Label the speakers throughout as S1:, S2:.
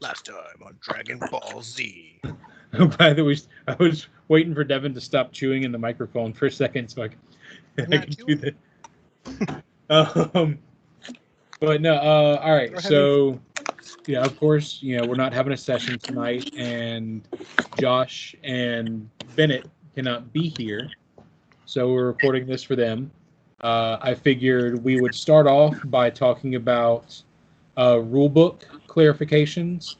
S1: Last time on Dragon Ball Z.
S2: By the way, I was waiting for Devin to stop chewing in the microphone for a second so I can do that. But no, all right. So, yeah, of course, we're not having a session tonight, and Josh and Bennett cannot be here, so we're recording this for them. I figured we would start off by talking about rulebook clarifications.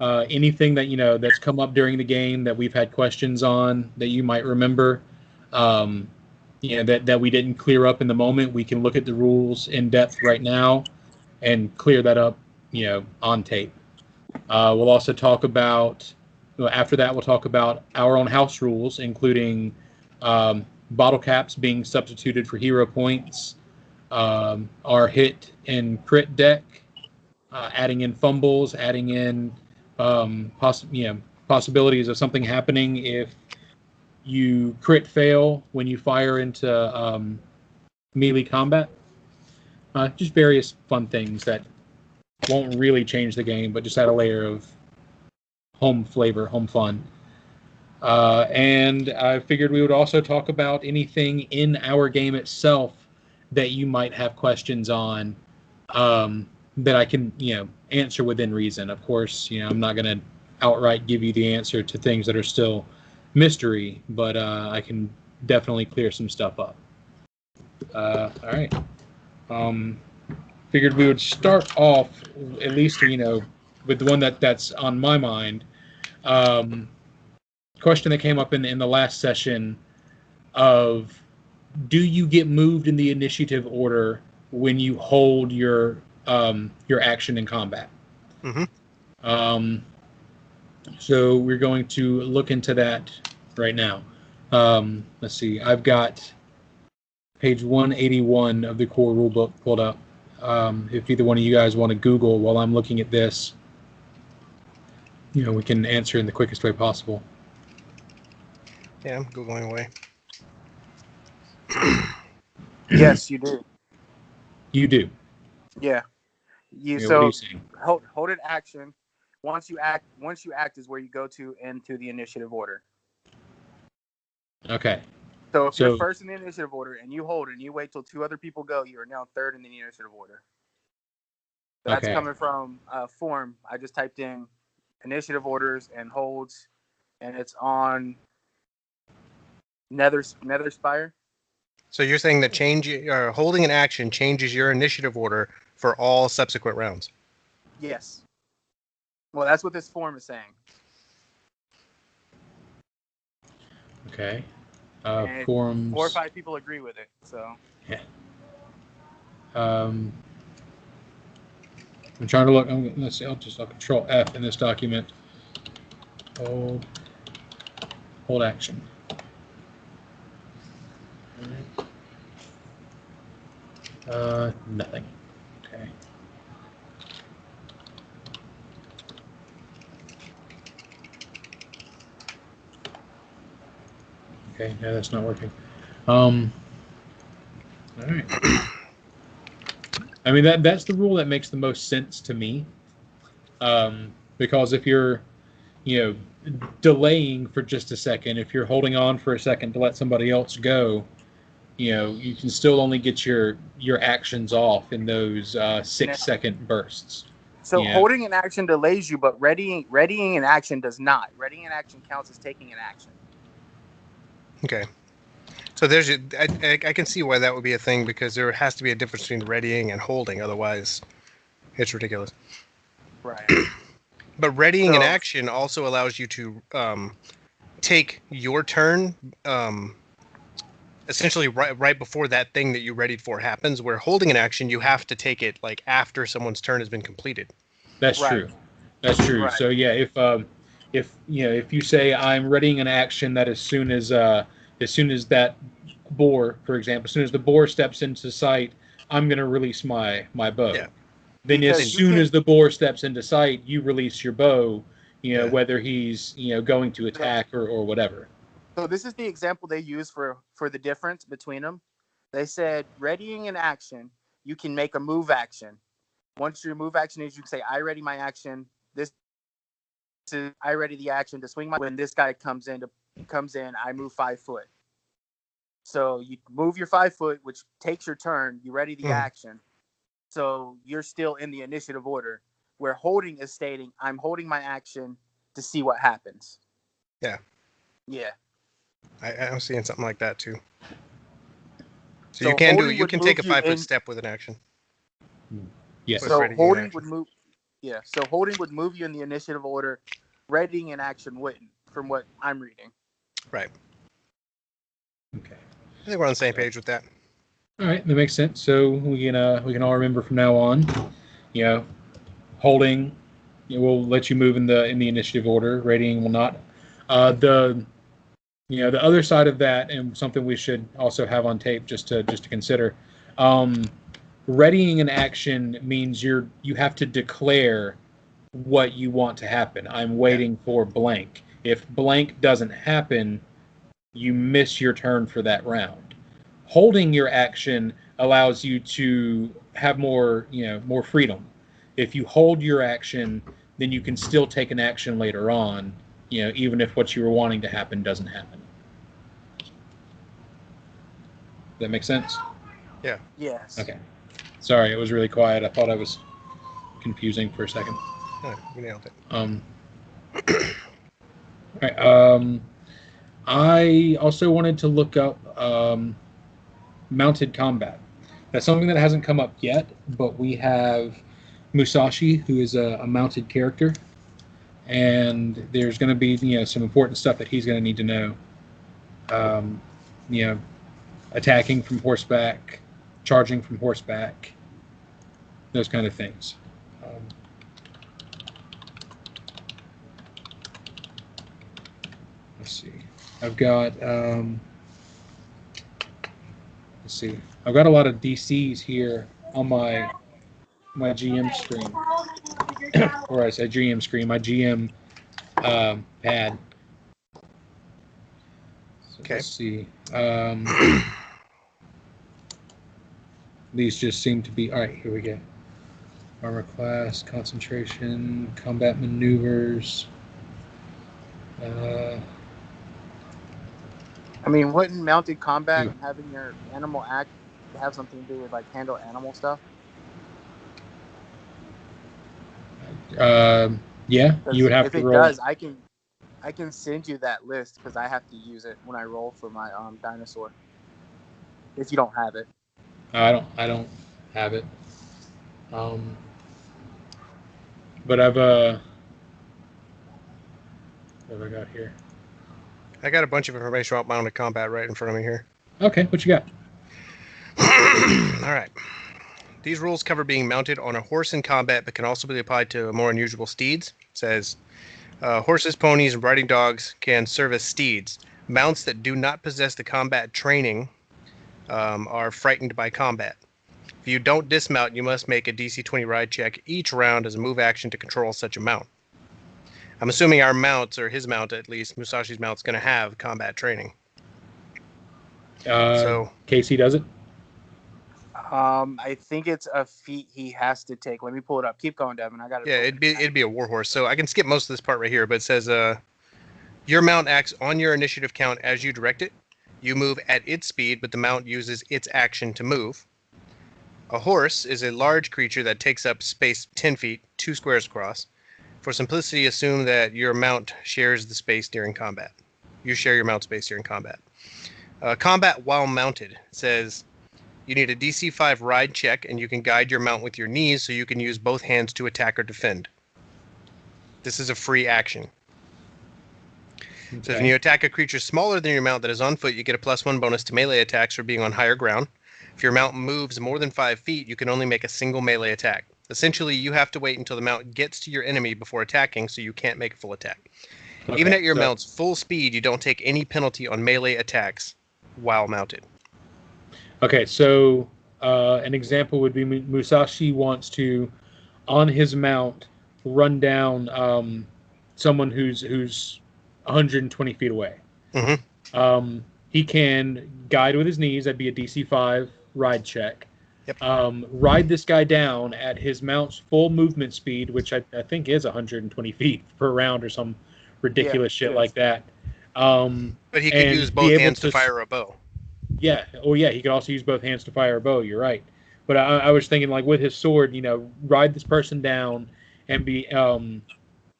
S2: Anything that that's come up during the game that we've had questions on that you might remember, that we didn't clear up in the moment. We can look at the rules in depth right now and clear that up, on tape. We'll also talk about, after that, we'll talk about our own house rules, including bottle caps being substituted for hero points, our hit and crit deck, adding in fumbles, adding in possibilities of something happening if you crit fail when you fire into melee combat. Just various fun things that won't really change the game, but just add a layer of home flavor, home fun. And I figured we would also talk about anything in our game itself that you might have questions on, that I can, answer within reason. Of course, I'm not going to outright give you the answer to things that are still mystery, but I can definitely clear some stuff up. All right. Figured we would start off, at least, with the one that's on my mind. Question that came up in the last session of, do you get moved in the initiative order when you hold your action in combat? Mm-hmm. So we're going to look into that right now. Let's see. I've got page 181 of the core rulebook pulled up. If either one of you guys want to Google while I'm looking at this, we can answer in the quickest way possible.
S1: Yeah, I'm Googling away.
S3: Yes, you do.
S2: You do.
S3: Yeah.
S2: What are you saying?
S3: Hold it action. Once you act is where you go to into the initiative order.
S2: Okay.
S3: So if you're first in the initiative order and you hold it and you wait till two other people go, you are now third in the initiative order. That's coming from a form. I just typed in initiative orders and holds, and it's on Nether Spire.
S1: So you're saying that holding an action changes your initiative order for all subsequent rounds?
S3: Yes. Well, that's what this form is saying.
S2: Okay.
S3: Forums. 4 or 5 people agree with it. So.
S2: Yeah. I'm trying to look. Let's see. I'll Control F in this document. Hold action. Nothing. Okay. Okay, no, that's not working. All right. I mean, that's the rule that makes the most sense to me. Because if you're, delaying for just a second, if you're holding on for a second to let somebody else go, you can still only get your actions off in those 6-second bursts.
S3: So holding an action delays you, but readying an action does not. Readying an action counts as taking an action.
S1: Okay. So I can see why that would be a thing, because there has to be a difference between readying and holding. Otherwise, it's ridiculous.
S3: Right.
S1: But readying an action also allows you to take your turn essentially right before that thing that you readied for happens, where holding an action, you have to take it like after someone's turn has been completed.
S2: That's true. That's true. Right. So yeah, if you say I'm readying an action that as soon as that boar, for example, as soon as the boar steps into sight, I'm going to release my bow. Yeah. Then because as soon as the boar steps into sight, you release your bow, whether he's going to attack or whatever.
S3: So this is the example they use for the difference between them. They said readying an action, you can make a move action. Once your move action is, you can say, I ready my action. This I ready the action to swing my. When this guy comes in, I move 5 foot. So you move your 5 foot, which takes your turn. You ready the action. So you're still in the initiative order. Where holding is stating, I'm holding my action to see what happens.
S1: Yeah.
S3: Yeah.
S1: I'm seeing something like that too. So you can take a 5 foot step with an action.
S2: Yes.
S3: So holding would move. Yeah. So holding would move you in the initiative order. Readying in action wouldn't, from what I'm reading.
S1: Right.
S2: Okay.
S1: I think we're on the same page with that.
S2: All right, that makes sense. So we can all remember from now on, holding, will let you move in the initiative order. Readying will not. The other side of that, and something we should also have on tape just to consider. Readying an action means you have to declare what you want to happen. I'm waiting for blank. If blank doesn't happen, you miss your turn for that round. Holding your action allows you to have more freedom. If you hold your action, then you can still take an action later on, even if what you were wanting to happen doesn't happen. Does that make sense?
S1: Yeah.
S3: Yes.
S2: Okay. Sorry, it was really quiet. I thought I was confusing for a second.
S1: Oh, you nailed it.
S2: All right. I also wanted to look up mounted combat. That's something that hasn't come up yet, but we have Musashi, who is a mounted character, and there's going to be some important stuff that he's going to need to know. Attacking from horseback, charging from horseback, those kind of things. Let's see. I've got I've got a lot of DCs here on my GM screen. Or I say GM screen, my GM pad. So
S1: okay.
S2: Let's see. These just seem to be all right. Here we go. Armor class, concentration, combat maneuvers.
S3: I mean, wouldn't mounted combat and having your animal act have something to do with handle animal stuff?
S2: Yeah, you would have to roll.
S3: If it does, I can send you that list because I have to use it when I roll for my dinosaur. If you don't have it,
S2: I don't have it. But I've what have I got here?
S1: I got a bunch of information about mounted combat right in front of me here.
S2: Okay, what you got?
S1: All right. These rules cover being mounted on a horse in combat, but can also be applied to more unusual steeds. It says horses, ponies, and riding dogs can serve as steeds. Mounts that do not possess the combat training are frightened by combat. If you don't dismount, you must make a DC 20 ride check each round as a move action to control such a mount. I'm assuming our mounts, or his mount at least, Musashi's mount's going to have combat training.
S2: So Casey does it?
S3: I think it's a feat he has to take. Let me pull it up. Keep going, Devin. I got it.
S1: Yeah, it'd be a warhorse. So I can skip most of this part right here, but it says your mount acts on your initiative count as you direct it. You move at its speed, but the mount uses its action to move. A horse is a large creature that takes up space 10 feet, 2 squares across. For simplicity, assume that your mount shares the space during combat. You share your mount space during combat. Combat while mounted says you need a DC 5 ride check, and you can guide your mount with your knees so you can use both hands to attack or defend. This is a free action. Okay. So when you attack a creature smaller than your mount that is on foot, you get a +1 bonus to melee attacks for being on higher ground. If your mount moves more than 5 feet, you can only make a single melee attack. Essentially, you have to wait until the mount gets to your enemy before attacking, so you can't make a full attack. Okay, even at your mount's full speed, you don't take any penalty on melee attacks while mounted.
S2: Okay, so an example would be Musashi wants to, on his mount, run down someone who's 120 feet away.
S1: Mm-hmm.
S2: He can guide with his knees. That'd be a DC 5 ride check.
S1: Yep.
S2: Ride this guy down at his mount's full movement speed, which I think is 120 feet per round or some ridiculous shit like that.
S1: But he could use both hands to fire a bow.
S2: Yeah. Oh, yeah. He could also use both hands to fire a bow. You're right. But I was thinking, like, with his sword, ride this person down and be, a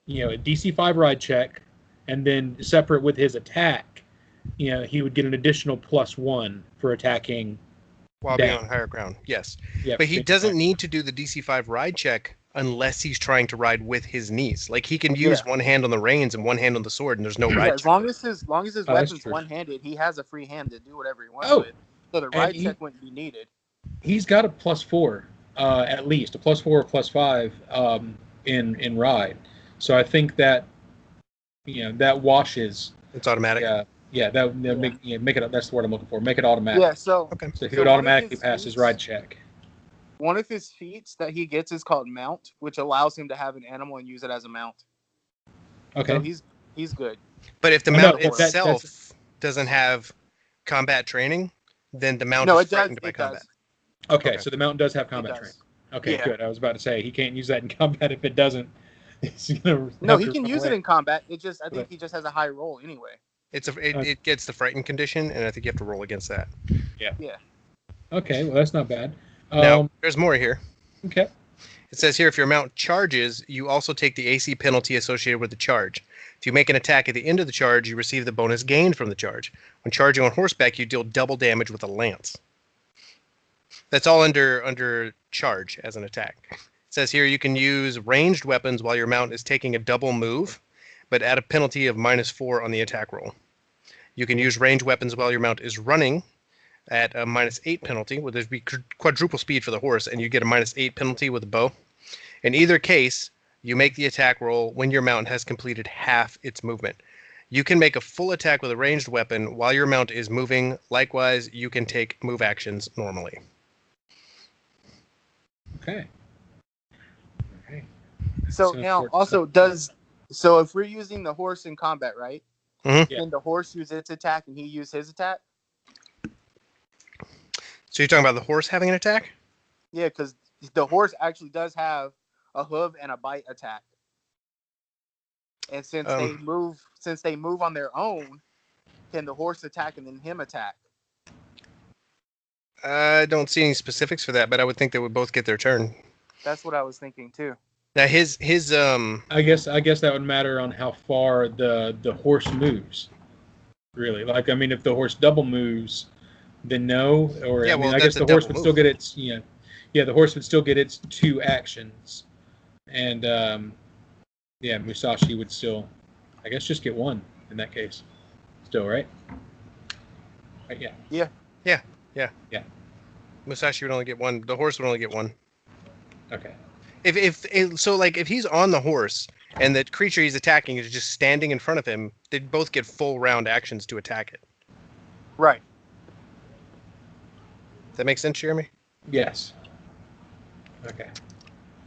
S2: DC 5 ride check, and then separate with his attack, he would get an additional +1 for attacking
S1: while being on higher ground. Yes. Yep, but he doesn't need to do the DC 5 ride check unless he's trying to ride with his knees. Like, he can use one hand on the reins and one hand on the sword, and there's no ride check.
S3: As long as his weapon's one-handed, he has a free hand to do whatever he wants with it. So the ride check wouldn't be needed.
S2: He's got a +4, at least a +4 or +5 in ride. So I think that that washes.
S1: It's automatic.
S2: Make it. That's the word I'm looking for. Make it automatic.
S3: Yeah. So
S2: he would automatically pass his ride check.
S3: One of his feats that he gets is called Mount, which allows him to have an animal and use it as a mount.
S2: Okay.
S3: So he's good.
S1: But if the mount itself doesn't have combat training, then the mount is frightened by combat.
S2: Okay, so the mount does have combat training. Okay, good. I was about to say he can't use that in combat if it doesn't.
S3: No, he can use it in combat. I think he just has a high roll anyway.
S1: It gets the frightened condition, and I think you have to roll against that.
S3: Yeah.
S2: Okay, well that's not bad.
S1: Now there's more here.
S2: Okay.
S1: It says here, if your mount charges, you also take the AC penalty associated with the charge. If you make an attack at the end of the charge, you receive the bonus gained from the charge. When charging on horseback, you deal double damage with a lance. That's all under charge as an attack. It says here you can use ranged weapons while your mount is taking a double move, but at a penalty of -4 on the attack roll. You can use ranged weapons while your mount is running at a -8 penalty, where there'd be quadruple speed for the horse, and you get a -8 penalty with a bow. In either case, you make the attack roll when your mount has completed half its movement. You can make a full attack with a ranged weapon while your mount is moving. Likewise, you can take move actions normally.
S2: Okay.
S3: So now, also, if we're using the horse in combat, right?
S1: Mm-hmm.
S3: Can the horse use its attack and he use his attack?
S1: So you're talking about the horse having an attack?
S3: Yeah, because the horse actually does have a hoof and a bite attack. And since they move on their own, can the horse attack and then him attack?
S1: I don't see any specifics for that, but I would think they would both get their turn.
S3: That's what I was thinking too.
S1: Now his
S2: I guess that would matter on how far the horse moves. Really, like if the horse double moves, then no. Or I guess the horse would still get its the horse would still get its 2 actions, and Musashi would still, I guess, just get 1 in that case. Still, right?
S1: Yeah. Musashi would only get 1. The horse would only get 1.
S2: Okay.
S1: If he's on the horse and the creature he's attacking is just standing in front of him, they'd both get full round actions to attack it.
S3: Right.
S1: That makes sense, Jeremy?
S2: Yes. Okay.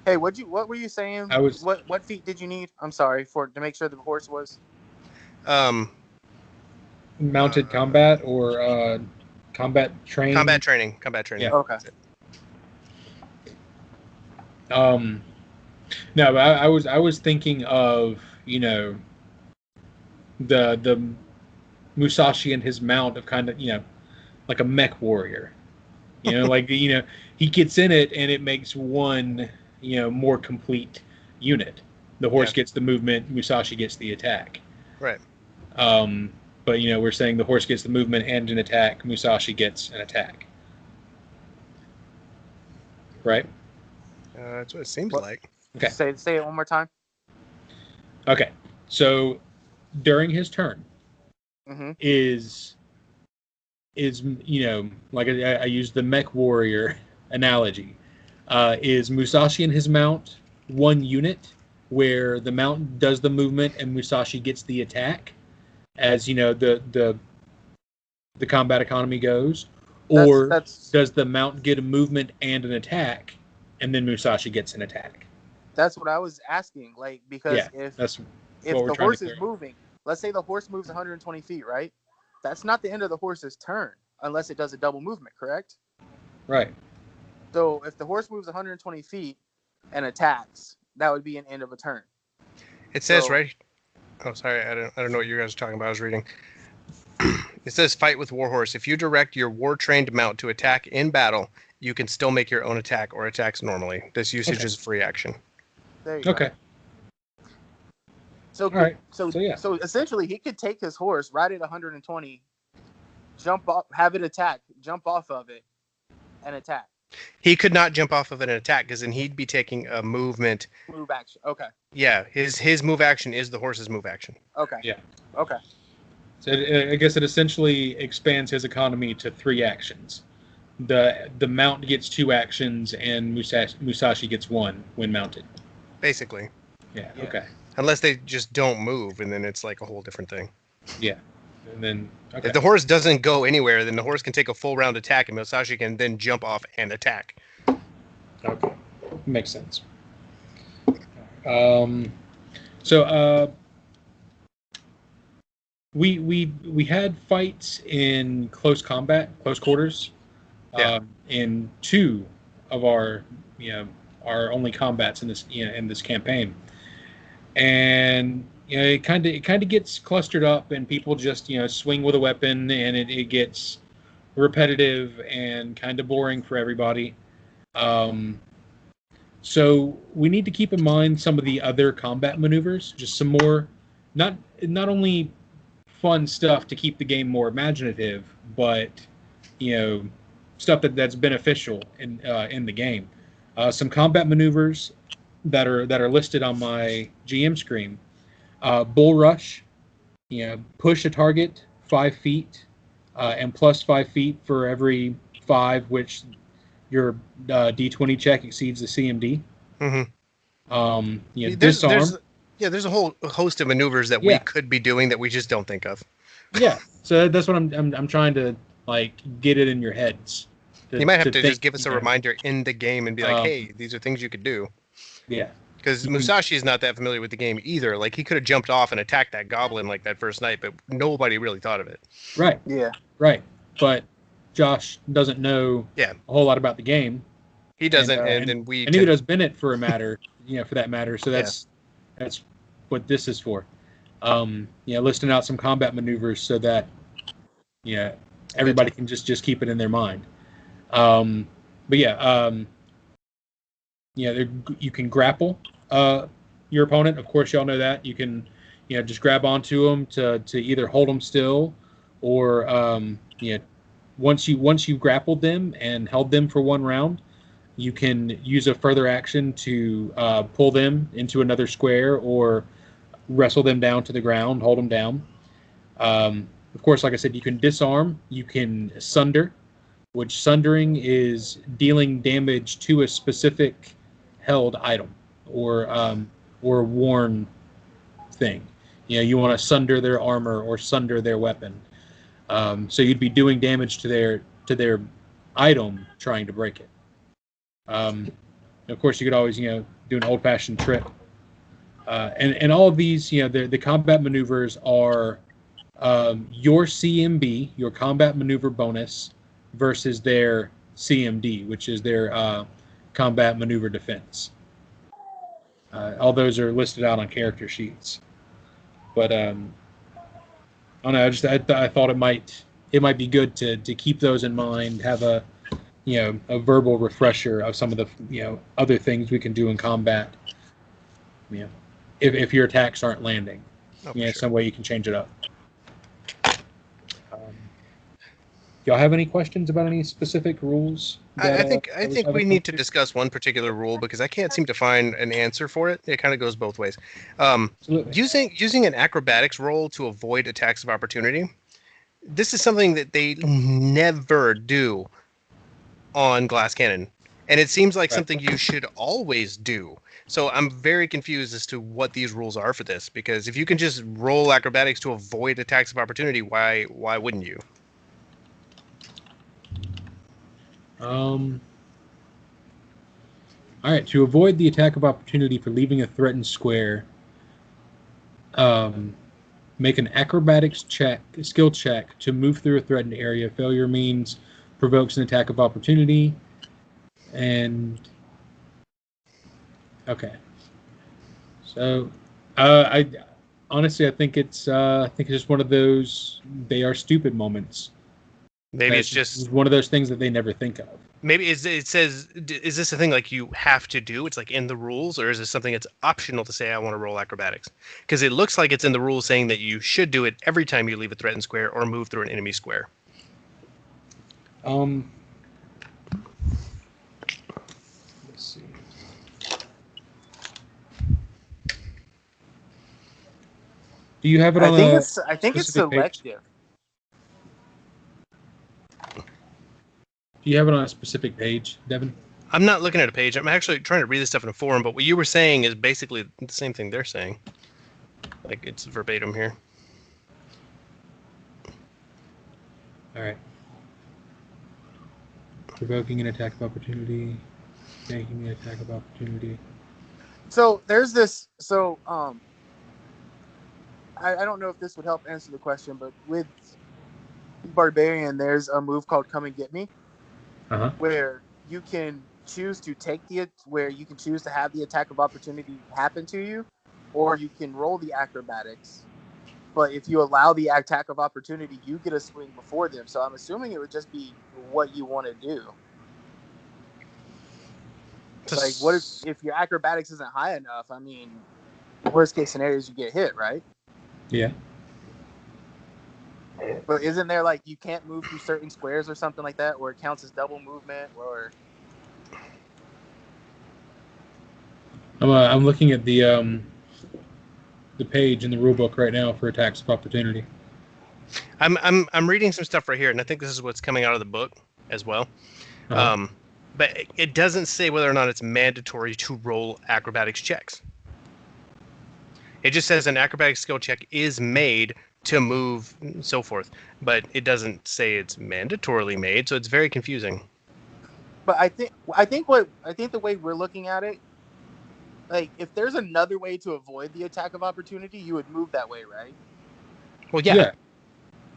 S3: Hey, what were you saying? What feat did you need? I'm sorry to make sure the horse was.
S2: Mounted combat or combat training.
S1: Combat training.
S2: Yeah.
S3: Okay.
S2: No, but I was thinking of the Musashi and his mount of kind of like a mech warrior, he gets in it and it makes one more complete unit. The horse gets the movement, Musashi gets the attack.
S1: Right.
S2: But we're saying the horse gets the movement and an attack, Musashi gets an attack. Right?
S1: That's what it seems like.
S3: Okay. Say it one more time.
S2: Okay. So during his turn, is like I used the mech warrior analogy. Is Musashi and his mount one unit where the mount does the movement and Musashi gets the attack, as the combat economy goes, or does the mount get a movement and an attack, and then Musashi gets an attack?
S3: That's what I was asking. Because if the horse is moving, let's say the horse moves 120 feet, right? That's not the end of the horse's turn unless it does a double movement, correct?
S2: Right.
S3: So if the horse moves 120 feet and attacks, that would be an end of a turn.
S1: It says right. Oh, sorry. I don't know what you guys are talking about. I was reading. It says fight with warhorse. If you direct your war-trained mount to attack in battle, you can still make your own attack or attacks normally. This usage is free action.
S3: There you go.
S2: Okay.
S3: So, so essentially, he could take his horse, ride it 120, jump off, have it attack, jump off of it, and attack.
S1: He could not jump off of an attack because then he'd be taking a move
S3: action. Okay.
S1: Yeah, his move action is the horse's move action.
S3: Okay.
S2: Yeah.
S3: Okay.
S2: So I guess it essentially expands his economy to 3 actions. The mount gets 2 actions, and Musashi gets 1 when mounted.
S1: Basically.
S2: Yeah. Okay.
S1: Unless they just don't move, and then it's like a whole different thing.
S2: Yeah. And then
S1: if the horse doesn't go anywhere, then the horse can take a full round attack, and Musashi can then jump off and attack.
S2: Okay. Makes sense. So we had fights in close combat, close quarters, in 2 of our only combats in this campaign, and it kind of gets clustered up, and people just swing with a weapon, and it gets repetitive and kind of boring for everybody. So we need to keep in mind some of the other combat maneuvers, just some more, not only fun stuff to keep the game more imaginative, but stuff that's beneficial in the game. Some combat maneuvers that are listed on my GM screen. Bull rush, push a target 5 feet, and plus 5 feet for every 5 which your D20 check exceeds the CMD.
S1: Mm-hmm.
S2: Disarm.
S1: There's a whole host of maneuvers that we could be doing that we just don't think of.
S2: Yeah, so that's what I'm trying to get it in your heads.
S1: You might have to just give us a reminder in the game and be like, hey, these are things you could do.
S2: Yeah.
S1: Because Musashi is not that familiar with the game either. Like, he could have jumped off and attacked that goblin like that first night, but nobody really thought of it.
S2: Right.
S3: Yeah.
S2: Right. But Josh doesn't know a whole lot about the game.
S1: He doesn't, and
S2: neither does Bennett for that matter. So that's what this is for. Listing out some combat maneuvers so that everybody can just keep it in their mind. You can grapple your opponent. Of course, y'all know that. You can just grab onto them to either hold them still, or once you grappled them and held them for 1 round, you can use a further action to pull them into another square or wrestle them down to the ground, hold them down. Of course, like I said, you can disarm, you can sunder, which sundering is dealing damage to a specific held item or worn thing. You want to sunder their armor or sunder their weapon. So you'd be doing damage to their item trying to break it. Of course, you could always do an old-fashioned trip. And all of these, the combat maneuvers are your CMB, your combat maneuver bonus, versus their CMD, which is their combat maneuver defense. All those are listed out on character sheets. But I don't know. I thought it might be good to keep those in mind. Have a verbal refresher of some of the other things we can do in combat. If your attacks aren't landing, some way you can change it up. Y'all have any questions about any specific rules?
S1: I think we need to discuss one particular rule because I can't seem to find an answer for it. It kind of goes both ways. Using an acrobatics roll to avoid attacks of opportunity. This is something that they never do on Glass Cannon, and it seems like something you should always do. So I'm very confused as to what these rules are for this, because if you can just roll acrobatics to avoid attacks of opportunity, why wouldn't you?
S2: All right. To avoid the attack of opportunity for leaving a threatened square, make an acrobatics skill check to move through a threatened area. Failure means provokes an attack of opportunity. And okay, so I honestly I think it's just one of those they are stupid moments.
S1: Maybe it's just
S2: one of those things that they never think of.
S1: Maybe it says, is this a thing like you have to do? It's like in the rules, or is this something that's optional to say I want to roll acrobatics? Because it looks like it's in the rules saying that you should do it every time you leave a threatened square or move through an enemy square.
S2: Let's see. Do you have it on
S3: I think it's selective.
S2: Page? Do you have it on a specific page, Devin?
S1: I'm not looking at a page. I'm actually trying to read this stuff in a forum, but what you were saying is basically the same thing they're saying. Like, it's verbatim here.
S2: All right. Provoking an attack of opportunity. Making an attack of opportunity.
S3: So there's this. So I don't know if this would help answer the question, but with Barbarian, there's a move called Come and Get Me, where you can choose to you can choose to have the attack of opportunity happen to you, or you can roll the acrobatics. But if you allow the attack of opportunity, you get a swing before them. So I'm assuming it would just be what you want to do. Like, what if your acrobatics isn't high enough? I mean, worst case scenario is you get hit, right?
S2: Yeah.
S3: But isn't there like you can't move through certain squares or something like that, or it counts as double movement, or?
S2: I'm looking at the page in the rulebook right now for attacks of opportunity.
S1: I'm reading some stuff right here, and I think this is what's coming out of the book as well. But it doesn't say whether or not it's mandatory to roll acrobatics checks. It just says an acrobatic skill check is made to move, and so forth. But it doesn't say it's mandatorily made, so it's very confusing.
S3: But I think the way we're looking at it, like if there's another way to avoid the attack of opportunity, you would move that way, right?
S1: Well, yeah.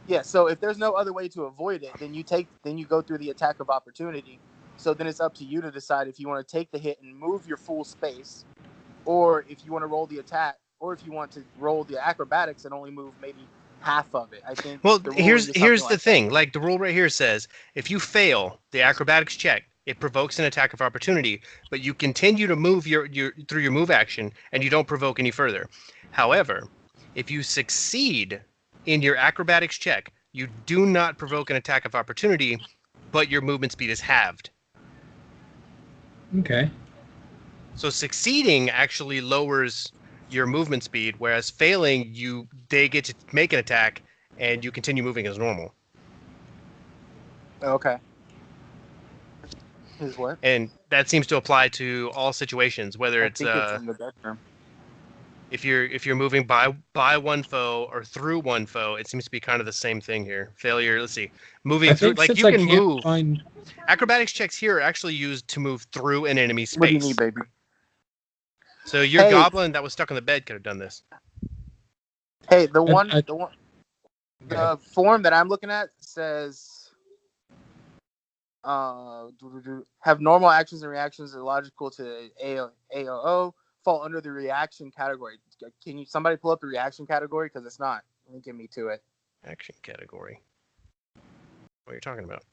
S3: Yeah. So if there's no other way to avoid it, then you go through the attack of opportunity. So then it's up to you to decide if you want to take the hit and move your full space, or if you want to roll the attack, or if you want to roll the acrobatics and only move maybe half of it. I think.
S1: Well, here's the thing. Like the rule right here says, if you fail the acrobatics check, it provokes an attack of opportunity, but you continue to move through your move action and you don't provoke any further. However, if you succeed in your acrobatics check, you do not provoke an attack of opportunity, but your movement speed is halved.
S2: Okay.
S1: So succeeding actually lowers your movement speed, whereas failing, they get to make an attack and you continue moving as normal.
S3: Okay. Is what?
S1: And that seems to apply to all situations, whether it's in the bedroom. If you're moving by one foe or through one foe, it seems to be kind of the same thing here. Failure. Let's see, moving through, like you can move. Acrobatics checks here are actually used to move through an enemy space.
S3: What do you need, baby?
S1: So your goblin that was stuck on the bed could have done this.
S3: Hey, the form that I'm looking at says have normal actions and reactions that are logical to AOO fall under the reaction category. Can somebody pull up the reaction category? Because it's not linking me to it.
S1: Action category. What are you talking about?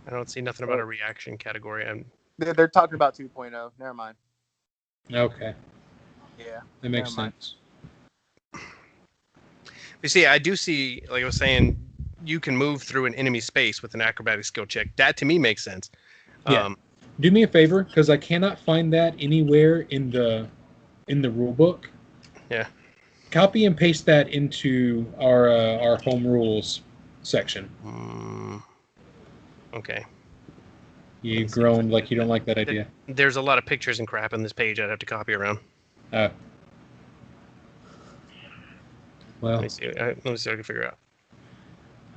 S1: I don't see nothing about a reaction category.
S3: They're talking about 2.0. Never mind.
S2: Okay.
S3: Yeah.
S2: That makes sense.
S1: You see, I do see, like I was saying, you can move through an enemy space with an acrobatic skill check. That to me makes sense.
S2: Yeah. Do me a favor, because I cannot find that anywhere in the rule book.
S1: Yeah.
S2: Copy and paste that into our home rules section.
S1: Okay.
S2: You've grown like you don't like that idea.
S1: There's a lot of pictures and crap on this page I'd have to copy around.
S2: Well,
S1: let me see what I can figure out.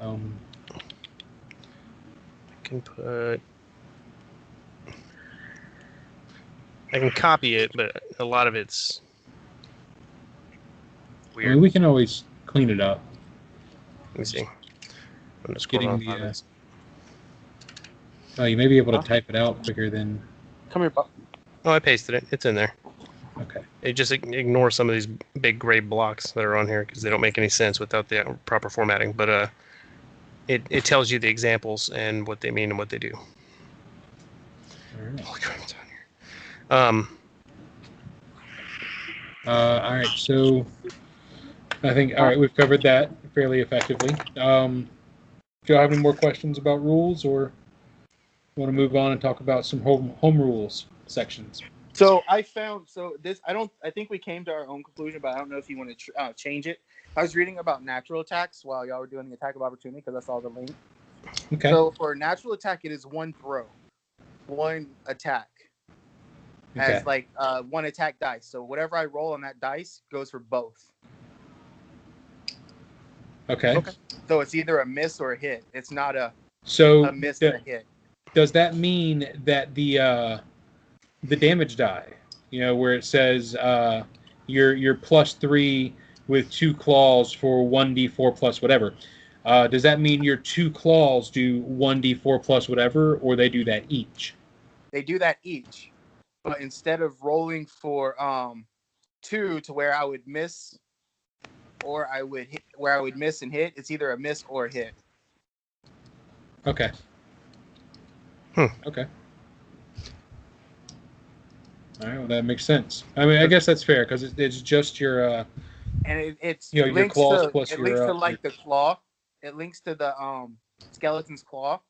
S1: I can put I can copy it, but a lot of it's weird.
S2: I mean, we can always clean it up.
S1: Let me see. I'm just
S2: Getting
S1: scrolling
S2: the. Oh, you may be able to type it out quicker than.
S3: Come here, Bob.
S1: Oh, I pasted it. It's in there.
S2: Okay.
S1: It just ignore some of these big gray blocks that are on here because they don't make any sense without the proper formatting. But it tells you the examples and what they mean and what they do.
S2: All right.
S1: Holy crap, it's on here.
S2: All right. So I think we've covered that fairly effectively. Do you have any more questions about rules, or want to move on and talk about some home rules sections?
S3: So I think we came to our own conclusion, but I don't know if you want to change it. I was reading about natural attacks while y'all were doing the attack of opportunity because I saw the link.
S2: Okay.
S3: So for natural attack, it is one throw, one attack, as like one attack dice. So whatever I roll on that dice goes for both.
S2: Okay.
S3: So it's either a miss or a hit. It's not a miss and a hit.
S2: Does that mean that the damage die, where it says you're +3 with 2 claws for 1d4 plus whatever, does that mean your 2 claws do 1d4 plus whatever, or they do that each?
S3: They do that each, but instead of rolling for 2 to where I would miss, or I would hit, where I would miss and hit, it's either a miss or a hit.
S2: Okay. Okay. All right, well, that makes sense. I mean, I guess that's fair because it's just your
S3: and it's
S2: your claws plus
S3: it
S2: your
S3: links to like the claw. It links to the skeleton's claw.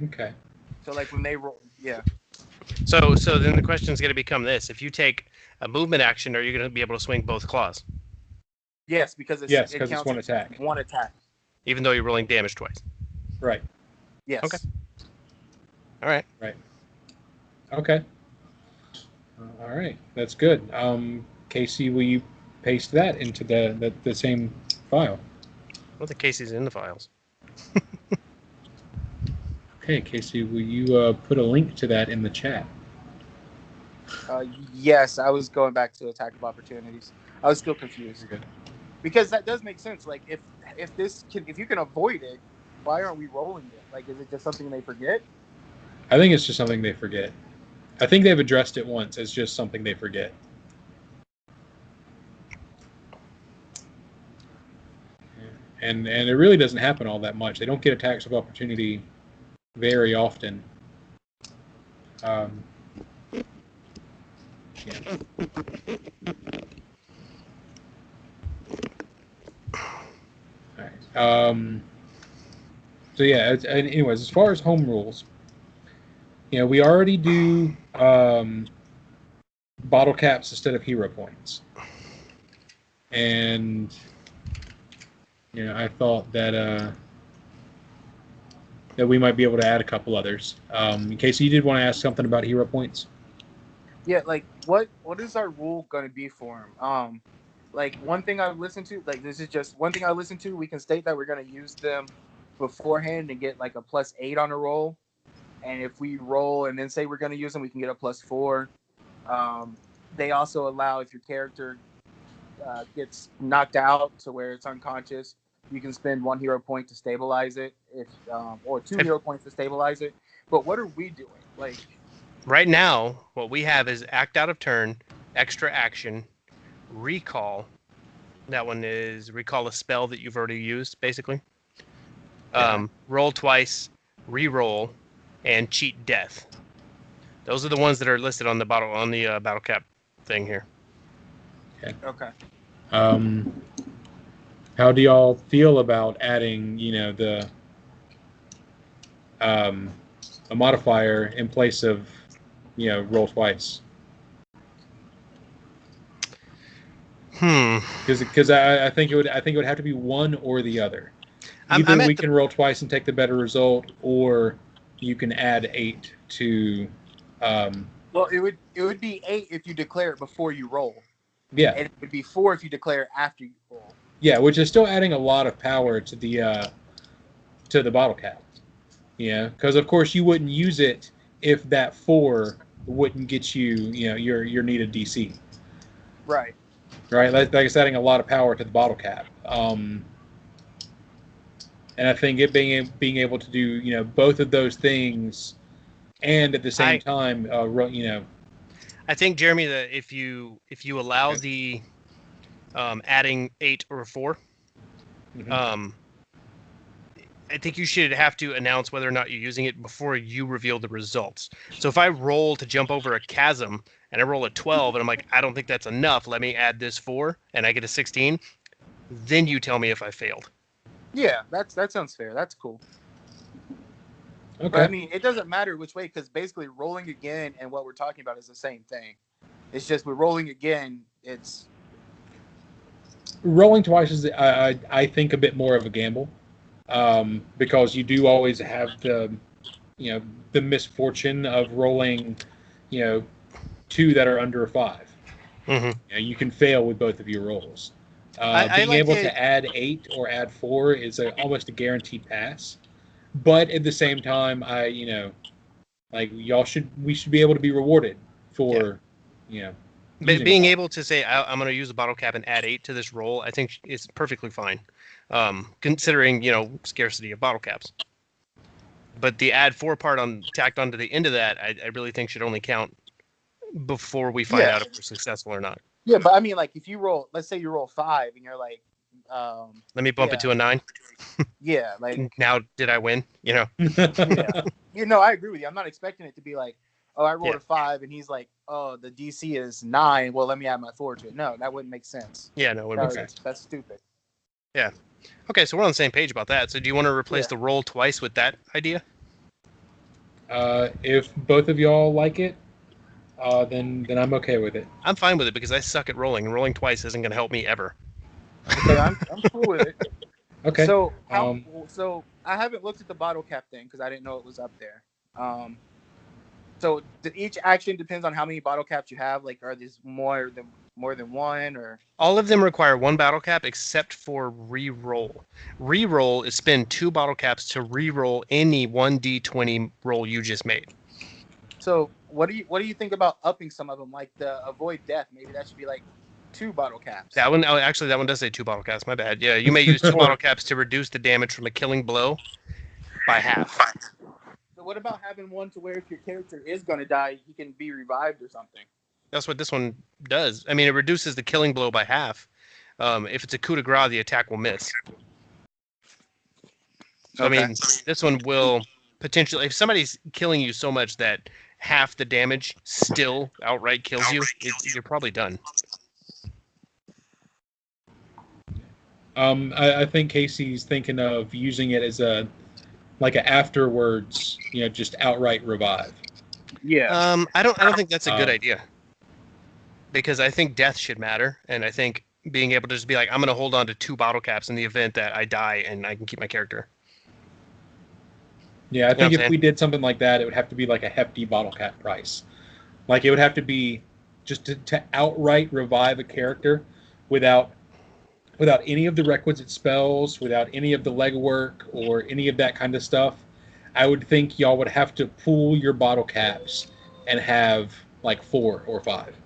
S2: Okay.
S3: So like when they roll, yeah.
S1: So then the question is going to become this: if you take a movement action, are you going to be able to swing both claws?
S3: Yes, because it counts
S2: it's one attack.
S3: One attack.
S1: Even though you're rolling damage twice.
S2: Right.
S3: Yes.
S1: Okay. All right.
S2: Right. Okay. All right. That's good. Casey, will you paste that into the same file?
S1: Well, the Casey's in the files.
S2: Okay, Casey, will you put a link to that in the chat?
S3: Yes, I was going back to attack of opportunities. I was still confused.
S2: Good.
S3: Because that does make sense. Like if you can avoid it, why aren't we rolling it? Like, is it just something they forget?
S2: I think it's just something they forget. I think they've addressed it once as just something they forget. And it really doesn't happen all that much. They don't get attacks of opportunity very often. Yeah. All right. So yeah. Anyways, as far as home rules, we already do bottle caps instead of hero points, and I thought that we might be able to add a couple others. In case you did want to ask something about hero points.
S3: Yeah, like what is our rule going to be for them? Like one thing I've listened to, like this is just one thing I listened to. We can state that we're going to use them beforehand and get like a +8 on a roll, and if we roll and then say we're going to use them, we can get a +4. They also allow if your character gets knocked out to where it's unconscious, you can spend 1 hero point to stabilize it, or 2 hero points to stabilize it. But what are we doing? Like
S1: right now, what we have is act out of turn, extra action, recall. That one is recall a spell that you've already used, basically. Roll twice, re-roll, and cheat death. Those are the ones that are listed on the battle cap thing here.
S3: Okay.
S2: How do y'all feel about adding, a modifier in place of, roll twice? Because I think it would have to be one or the other. Either we can roll twice and take the better result, or you can add 8 to.
S3: Well, it would be 8 if you declare it before you roll.
S2: Yeah.
S3: And it would be 4 if you declare it after you roll.
S2: Yeah, which is still adding a lot of power to the bottle cap. Yeah, because of course you wouldn't use it if that 4 wouldn't get you, your needed DC.
S3: Right.
S2: Right. Like it's adding a lot of power to the bottle cap. And I think it being able to do, both of those things, and at the same time,
S1: I think, Jeremy, that if you allow the adding 8 or 4, I think you should have to announce whether or not you're using it before you reveal the results. So if I roll to jump over a chasm and I roll a 12 and I'm like, I don't think that's enough, let me add this 4, and I get a 16, then you tell me if I failed.
S3: Yeah, that sounds fair. That's cool.
S2: Okay.
S3: But, I mean, it doesn't matter which way, because basically rolling again and what we're talking about is the same thing. It's just with rolling again, it's...
S2: Rolling twice is, I think, a bit more of a gamble. Because you do always have the misfortune of rolling, 2 that are under a 5.
S1: Mm-hmm.
S2: You can fail with both of your rolls. Being able to add 8 or add 4 is almost a guaranteed pass. But at the same time, we should be able to be rewarded for,
S1: But being able to say, I'm going to use a bottle cap and add 8 to this roll, I think is perfectly fine. Considering, scarcity of bottle caps. But the add 4 part tacked onto the end of that, I really think should only count before we find out if we're successful or not.
S3: Yeah, but I mean, like, if you roll, let's say you roll 5 and you're like,
S1: let me bump it to a 9.
S3: Yeah, like,
S1: now did I win?
S3: Yeah. I agree with you. I'm not expecting it to be like, oh, I rolled a 5 and he's like, oh, the DC is 9. Well, let me add my 4 to it. No, that wouldn't make sense.
S1: Yeah, no, it wouldn't make sense.
S3: That's stupid.
S1: Yeah. Okay, so we're on the same page about that. So do you want to replace the roll twice with that idea?
S2: If both of y'all like it, then I'm okay with it.
S1: I'm fine with it because I suck at rolling, and rolling twice isn't going to help me ever.
S3: Okay, I'm cool with it.
S2: Okay.
S3: So so I haven't looked at the bottle cap thing because I didn't know it was up there. So each action depends on how many bottle caps you have. Like, are these more than one, or?
S1: All of them require 1 bottle cap except for re-roll. Re-roll is spend 2 bottle caps to re-roll any 1d20 roll you just made.
S3: So what do you think about upping some of them, like the avoid death? Maybe that should be like 2 bottle caps.
S1: That one does say 2 bottle caps. My bad. Yeah, you may use 2 bottle caps to reduce the damage from a killing blow by half.
S3: So what about having one to where if your character is going to die, he can be revived or something?
S1: That's what this one does. I mean, it reduces the killing blow by half. If it's a coup de grace, the attack will miss. So, okay. I mean, this one will potentially, if somebody's killing you so much that half the damage still outright kills you, you're probably done.
S2: I think Casey's thinking of using it as an afterwards, just outright revive.
S3: Yeah.
S1: I don't think that's a good idea. Because I think death should matter, and I think being able to just be like, I'm going to hold on to 2 bottle caps in the event that I die and I can keep my character.
S2: Yeah, I think if we did something like that, it would have to be like a hefty bottle cap price. Like, it would have to be just to outright revive a character without any of the requisite spells, without any of the legwork or any of that kind of stuff. I would think y'all would have to pool your bottle caps and have like 4 or 5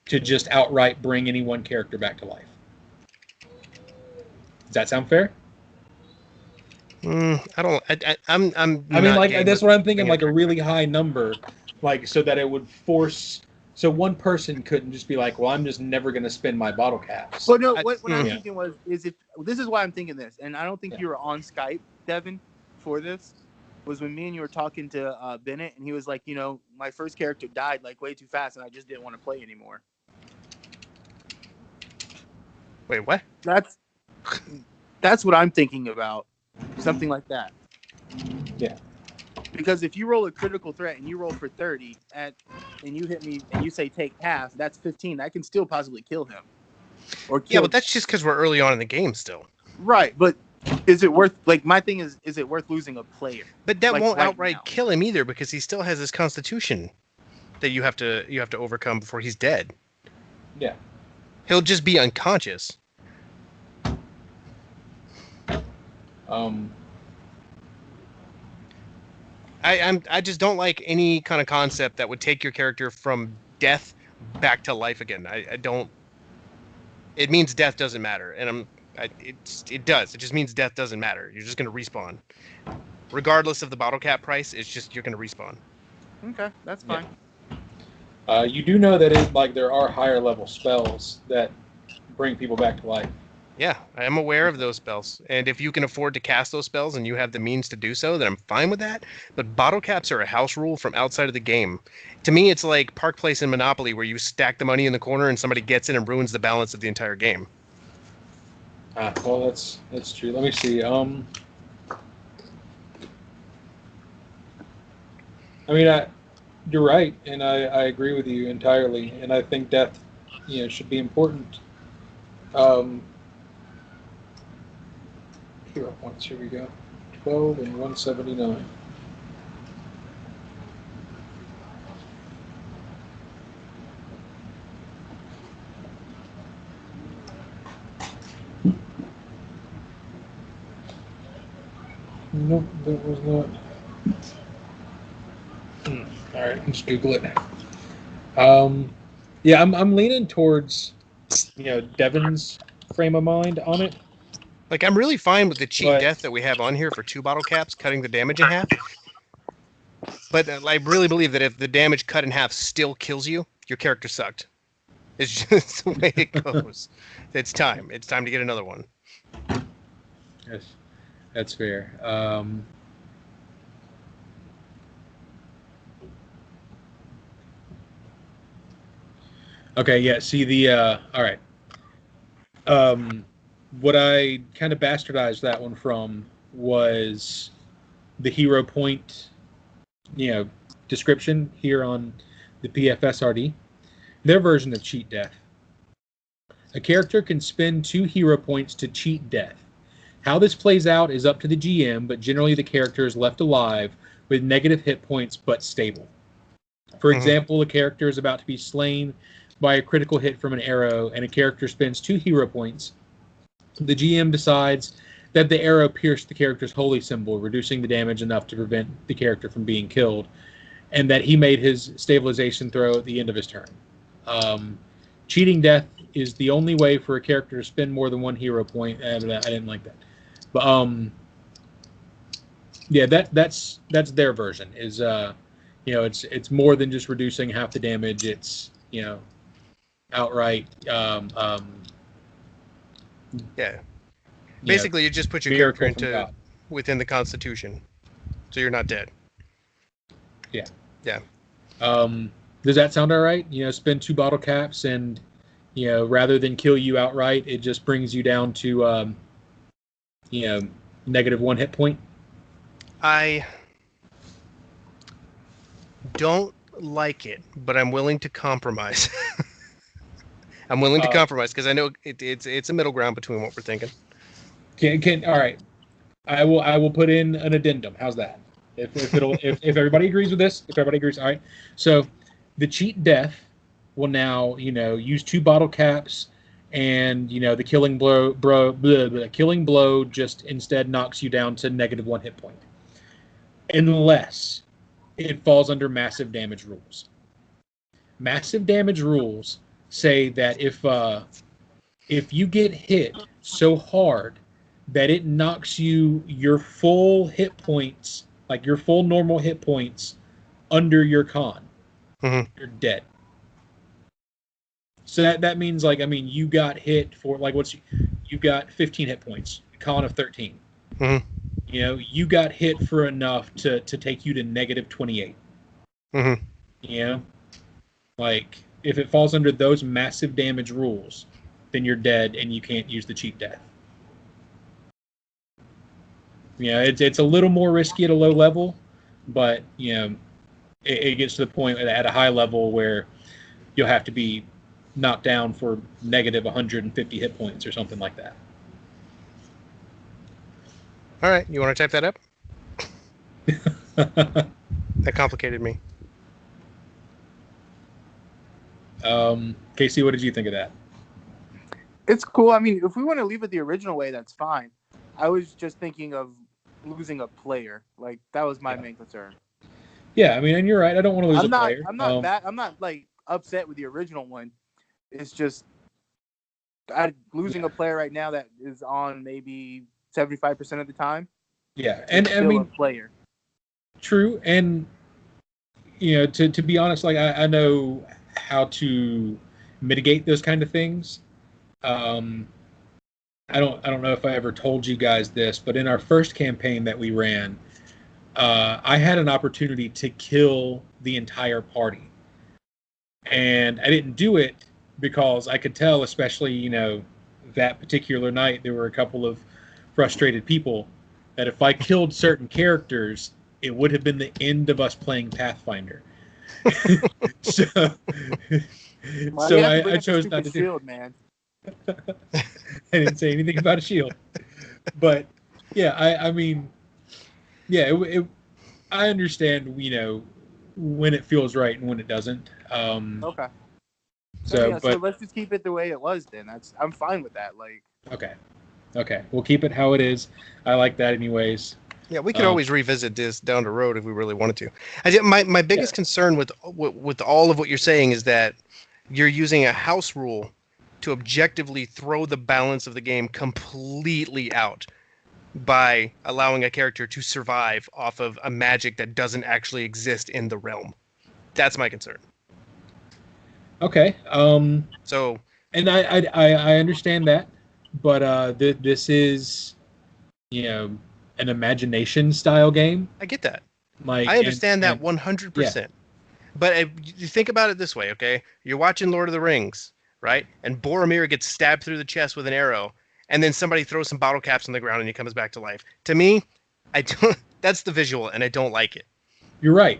S2: to just outright bring any one character back to life. Does that sound fair?
S1: I don't. I'm.
S2: I mean, like, that's what I'm thinking. Like a really high number, like, so that it would force. So one person couldn't just be like, well, I'm just never going to spend my bottle caps.
S3: Well, no. What I'm thinking is if this is why I'm thinking this, and I don't think you were on Skype, Devin, for this. Was when me and you were talking to Bennett, and he was like, my first character died like way too fast, and I just didn't want to play anymore.
S1: Wait, what?
S3: That's what I'm thinking about. Something like that.
S2: Yeah.
S3: Because if you roll a critical threat and you roll for 30 and you hit me and you say take half, that's 15. I can still possibly kill him.
S1: But that's just because we're early on in the game still.
S3: Right, but is it worth, like, my thing is it worth losing a player?
S1: But that won't outright kill him either, because he still has his constitution that you have to overcome before he's dead.
S2: Yeah.
S1: He'll just be unconscious. I just don't like any kind of concept that would take your character from death back to life again. I don't. It means death doesn't matter, and it does. It just means death doesn't matter. You're just gonna respawn, regardless of the bottle cap price. It's just you're gonna respawn.
S3: Okay, that's fine.
S2: Yeah. You do know that there are higher level spells that bring people back to life.
S1: Yeah, I am aware of those spells, and if you can afford to cast those spells and you have the means to do so, then I'm fine with that. But bottle caps are a house rule from outside of the game. To me, it's like Park Place in Monopoly, where you stack the money in the corner and somebody gets it and ruins the balance of the entire game.
S2: Well, that's true. Let me see. You're right, and I agree with you entirely. And I think death, should be important. Hero points. Here we go. 12 and 179. Nope, that was not. All right, let's Google it. Yeah, I'm leaning towards, Devin's frame of mind on it.
S1: Like, I'm really fine with the cheat death that we have on here for 2 bottle caps, cutting the damage in half. But I really believe that if the damage cut in half still kills you, your character sucked. It's just the way it goes. It's time. It's time to get another one.
S2: Yes, that's fair. Okay, yeah, see all right. What I kind of bastardized that one from was the hero point, description here on the PFSRD. Their version of cheat death. A character can spend 2 hero points to cheat death. How this plays out is up to the GM, but generally the character is left alive with negative hit points but stable. For example, the character is about to be slain by a critical hit from an arrow, and a character spends 2 hero points. The GM decides that the arrow pierced the character's holy symbol, reducing the damage enough to prevent the character from being killed, and that he made his stabilization throw at the end of his turn. Cheating death is the only way for a character to spend more than 1 hero point. I didn't like that, but yeah, that's their version. Is it's more than just reducing half the damage. It's outright.
S1: Yeah. Basically, you just put your character into within the Constitution, so you're not dead.
S2: Yeah.
S1: Yeah.
S2: Does that sound all right? Spend 2 bottle caps, and rather than kill you outright, it just brings you down to negative 1 hit point.
S1: I don't like it, but I'm willing to compromise. I'm willing to compromise because I know it's a middle ground between what we're thinking.
S2: All right. I will put in an addendum. How's that? If everybody agrees with this, if everybody agrees, all right. So the cheat death will now use 2 bottle caps, and the killing blow just instead knocks you down to negative 1 hit point, unless it falls under massive damage rules. Massive damage rules say that if you get hit so hard that it knocks your full hit points, like your full normal hit points, under your con, you're dead. So that means you got hit for you got 15 hit points, con of 13. You got hit for enough to take you to negative 28. If it falls under those massive damage rules, then you're dead and you can't use the cheat death. It's a little more risky at a low level, but it gets to the point at a high level where you'll have to be knocked down for negative 150 hit points or something like that.
S1: All right, you want to type that up? That complicated me.
S2: Casey, what did you think of that?
S3: It's cool. I mean, if we want to leave it the original way, that's fine. I was just thinking of losing a player. That was my main concern.
S2: Yeah, I mean, and you're right. I don't want to lose a player.
S3: I'm not bad. I'm not like upset with the original one. It's just losing a player right now that is on maybe 75% of the time.
S2: Yeah, and
S3: still
S2: I mean,
S3: a player. True,
S2: and to be honest, like I know how to mitigate those kind of things. I don't know if I ever told you guys this, but in our first campaign that we ran, I had an opportunity to kill the entire party, and I didn't do it because I could tell, especially that particular night, there were a couple of frustrated people that if I killed certain characters, it would have been the end of us playing Pathfinder. so I chose not to do
S3: shield, man.
S2: I didn't say anything about a shield, but yeah, I mean, yeah, I understand, when it feels right and when it doesn't.
S3: Okay.
S2: So
S3: let's just keep it the way it was then. I'm fine with that. Like.
S2: Okay, we'll keep it how it is. I like that anyways.
S1: Yeah, we could always revisit this down the road if we really wanted to. My biggest concern with all of what you're saying is that you're using a house rule to objectively throw the balance of the game completely out by allowing a character to survive off of a magic that doesn't actually exist in the realm. That's my concern.
S2: Okay.
S1: So,
S2: and I understand that, but this is, an imagination style game.
S1: I get that.
S2: Like,
S1: I understand that 100%. Yeah. But you think about it this way, okay? You're watching Lord of the Rings, right? And Boromir gets stabbed through the chest with an arrow, and then somebody throws some bottle caps on the ground and he comes back to life. To me, that's the visual, and I don't like it.
S2: You're right.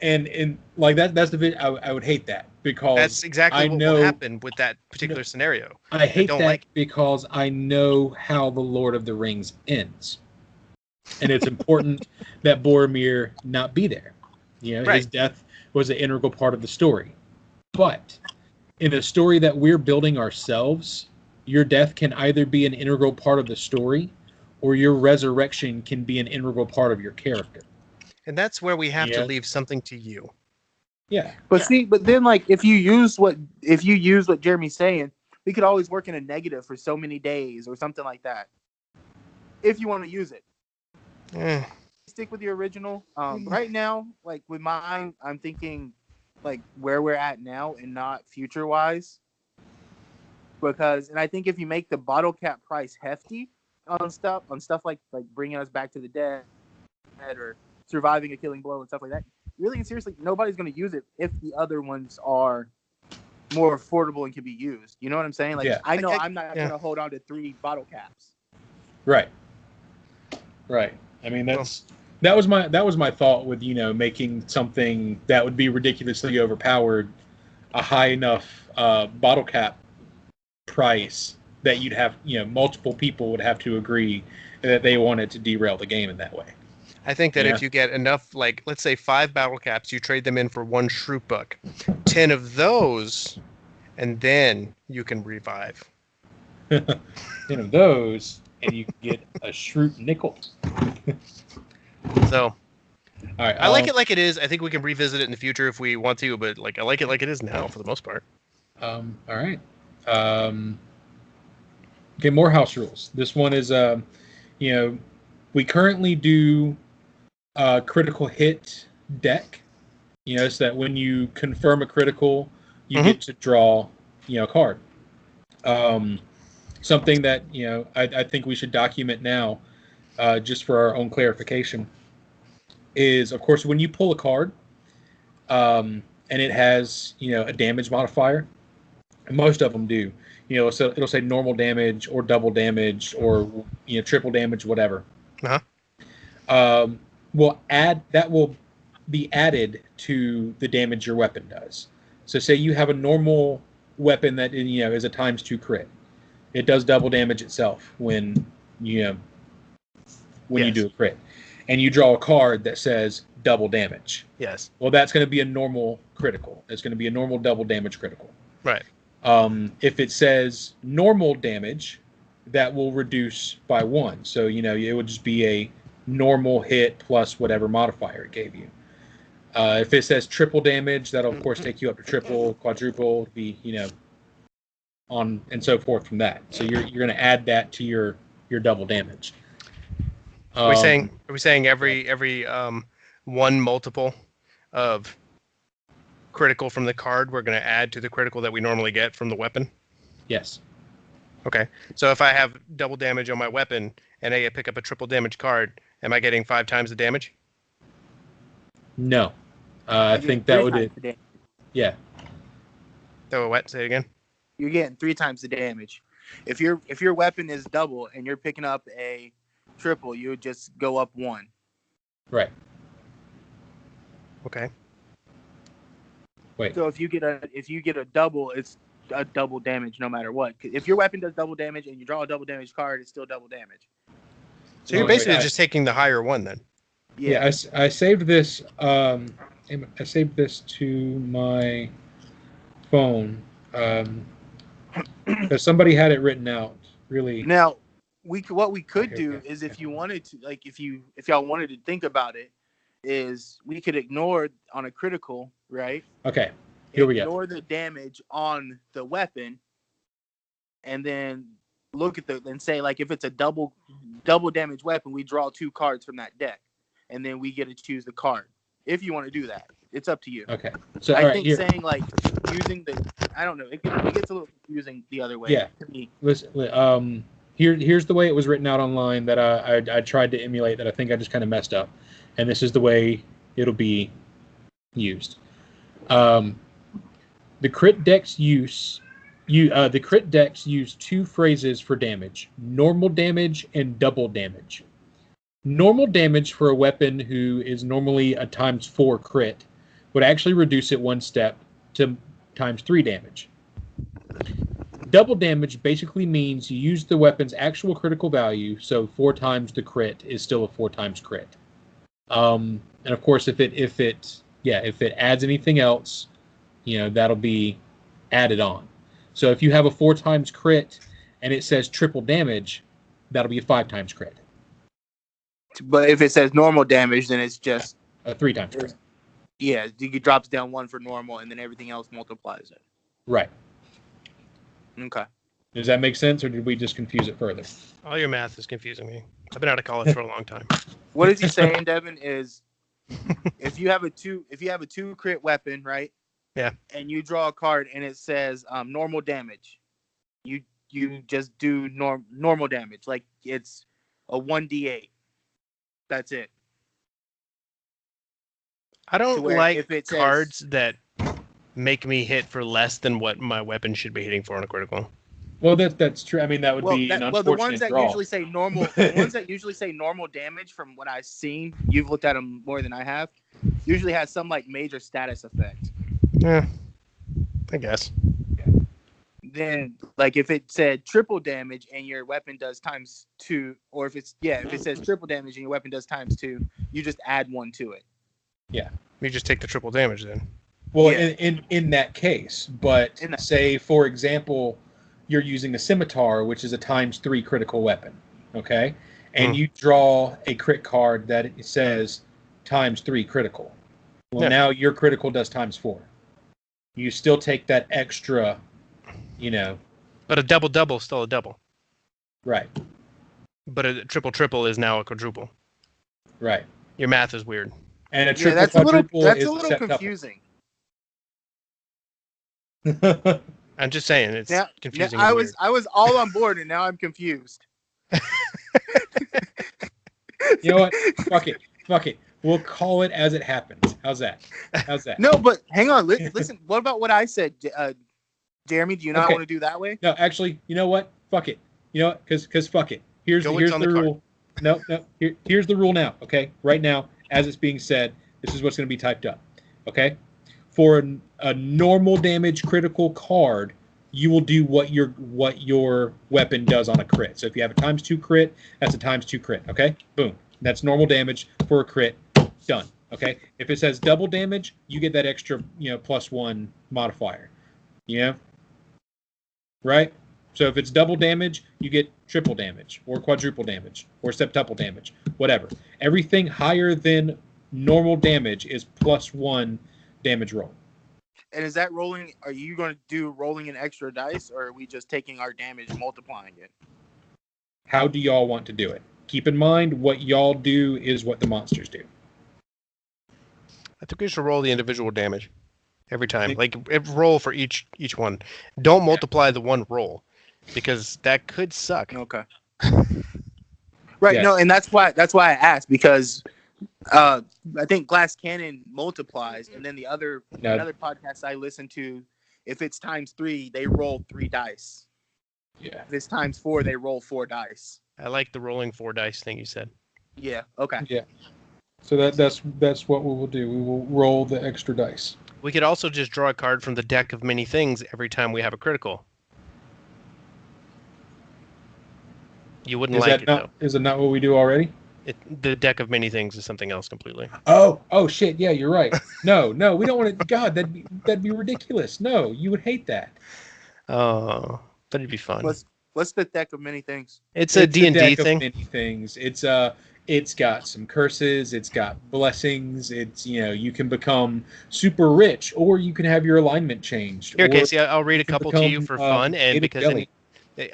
S2: And like that's the I would hate that, because
S1: that's exactly what will happen with that particular scenario.
S2: I hate that because I know how the Lord of the Rings ends, and it's important that Boromir not be there. His death was an integral part of the story. But in a story that we're building ourselves, your death can either be an integral part of the story, or your resurrection can be an integral part of your character.
S1: And that's where we have to leave something to you.
S2: Yeah.
S3: But then like if you use what Jeremy's saying, we could always work in a negative for so many days or something like that. If you want to use it. Stick with the original. Right now, like with mine, I'm thinking like where we're at now and not future wise. And I think if you make the bottle cap price hefty on stuff like bringing us back to the dead or surviving a killing blow and stuff like that, really and seriously, nobody's going to use it if the other ones are more affordable and can be used. You know what I'm saying? Like, I know I'm not going to hold on to 3 bottle caps.
S2: Right. I mean, that was my thought with making something that would be ridiculously overpowered a high enough bottle cap price that you'd have multiple people would have to agree that they wanted to derail the game in that way.
S1: I think that if you get enough, like, let's say 5 battle caps, you trade them in for 1 shroot buck, 10 of those, and then you can revive.
S2: 10 of those, and you can get a shroot nickel.
S1: So,
S2: all right,
S1: I like it like it is. I think we can revisit it in the future if we want to, but like I like it like it is now for the most part.
S2: All right. Okay, more house rules. This one is, we currently do critical hit deck, so that when you confirm a critical, you get to draw, a card. Something that, I think we should document now, just for our own clarification, is, of course, when you pull a card, and it has, a damage modifier, and most of them do, so it'll say normal damage or double damage or, triple damage, whatever. That will be added to the damage your weapon does. So say you have a normal weapon that is a ×2 crit. It does double damage itself when you do a crit. And you draw a card that says double damage.
S1: Yes.
S2: Well, that's going to be a normal critical. It's going to be a normal double damage critical.
S1: Right.
S2: If it says normal damage, that will reduce by 1. So, it would just be a normal hit plus whatever modifier it gave you. If it says triple damage, that'll of course take you up to triple, quadruple, be on and so forth from that. So you're going to add that to your double damage.
S1: Are we saying every one multiple of critical from the card we're going to add to the critical that we normally get from the weapon?
S2: Yes.
S1: Okay. So if I have double damage on my weapon and I pick up a triple damage card, am I getting 5 times the damage?
S2: No. I think that would it. Yeah.
S1: So what? Say it again.
S3: You're getting 3 times the damage. If your weapon is double and you're picking up a triple, you would just go up 1.
S2: Right.
S1: Okay.
S2: Wait.
S3: So if you get a double, it's a double damage no matter what. If your weapon does double damage and you draw a double damage card, it's still double damage.
S1: So you're basically just taking the higher one then.
S2: Yeah. I saved this. I saved this to my phone because somebody had it written out. Really.
S3: Now, what we could do is if you wanted to, like if y'all wanted to think about it, is we could ignore on a critical, right?
S2: Okay. Here we go.
S3: Ignore the damage on the weapon, and then look at and say, like, if it's a double damage weapon, we draw 2 cards from that deck, and then we get to choose the card. If you want to do that, it's up to you.
S2: Okay. So
S3: I think saying like using I don't know, it gets a little confusing the other way.
S2: Yeah.
S3: To me.
S2: Listen. Here's the way it was written out online that I tried to emulate that I think I just kind of messed up, and this is the way it'll be used. The crit decks use 2 phrases for damage: normal damage and double damage. Normal damage for a weapon who is normally a ×4 crit would actually reduce it 1 step to ×3 damage. Double damage basically means you use the weapon's actual critical value, so 4 times the crit is still a 4 times crit. And of course, if it adds anything else, that'll be added on. So if you have a 4 times crit and it says triple damage, that'll be a 5 times crit.
S3: But if it says normal damage, then it's just
S2: a 3 times crit.
S3: Yeah, it drops down 1 for normal, and then everything else multiplies it.
S2: Right.
S3: Okay.
S2: Does that make sense, or did we just confuse it further?
S1: All your math is confusing me. I've been out of college for a long time.
S3: What is he saying, Devin? Is if you have a 2 crit weapon, right?
S1: Yeah.
S3: And you draw a card and it says normal damage, you just do normal damage, like it's a 1d8. That's it.
S1: I don't like cards that make me hit for less than what my weapon should be hitting for on a critical.
S2: Well, that's true. I mean, that would be an unfortunate
S3: the ones that
S2: draw.
S3: usually say normal, the ones that usually say normal damage, from what I've seen, you've looked at them more than I have, usually has some like major status effect.
S1: Yeah, I guess.
S3: Then, like if it said triple damage and your weapon does ×2, or if it says triple damage and your weapon does ×2, you just add 1 to it.
S2: Yeah,
S1: you just take the triple damage then.
S2: Well, in that case, but say for example, you're using a scimitar, which is a ×3 critical weapon, okay, and you draw a crit card that it says ×3 critical. Well, now your critical does ×4. You still take that extra,
S1: But a double is still a double.
S2: Right.
S1: But a triple is now a quadruple.
S2: Right.
S1: Your math is weird.
S2: And a triple quadruple
S3: that's
S2: is
S3: a little confusing.
S1: I'm just saying it's confusing.
S3: I was all on board and now I'm confused.
S2: You know what? Fuck it. We'll call it as it happens. How's that?
S3: No, but hang on. Listen. What about what I said, Jeremy? Do you not want to do that way?
S2: No, actually, you know what? Fuck it. You know what? Because fuck it. Here's the rule. No. Here's the rule now. Okay, right now, as it's being said, this is what's going to be typed up. Okay, for a normal damage critical card, you will do what your weapon does on a crit. So if you have a ×2 crit, that's a ×2 crit. Okay, boom. That's normal damage for a crit. Done. Okay. If it says double damage, you get that extra, +1 modifier. Yeah. Right. So if it's double damage, you get triple damage or quadruple damage or septuple damage, whatever. Everything higher than normal damage is +1 damage roll.
S3: And is that rolling? Are you going to do rolling an extra dice, or are we just taking our damage, multiplying it?
S2: How do y'all want to do it? Keep in mind, what y'all do is what the monsters do.
S1: I think we should roll the individual damage every time. Like roll for each one. Don't multiply the one roll, because that could suck.
S3: Okay. Right.
S2: Yes.
S3: No, and that's why I asked, because I think Glass Cannon multiplies, and then another podcast I listen to, if it's ×3, they roll 3 dice.
S2: Yeah.
S3: If it's ×4, they roll 4 dice.
S1: I like the rolling 4 dice thing you said.
S3: Yeah. Okay.
S2: Yeah. So that's what we will do. We will roll the extra dice.
S1: We could also just draw a card from the deck of many things every time we have a critical. You wouldn't like it, though.
S2: Is it not what we do already?
S1: The deck of many things is something else completely.
S2: Oh shit! Yeah, you're right. No, we don't want to. God, that'd be ridiculous. No, you would hate that.
S1: Oh, that'd be fun.
S3: What's the deck of many things?
S1: It's a D&D
S2: thing.
S1: Of
S2: many things. It's got some curses. It's got blessings. It's you can become super rich, or you can have your alignment changed.
S1: Here, Casey, I'll read a couple to you for fun, and because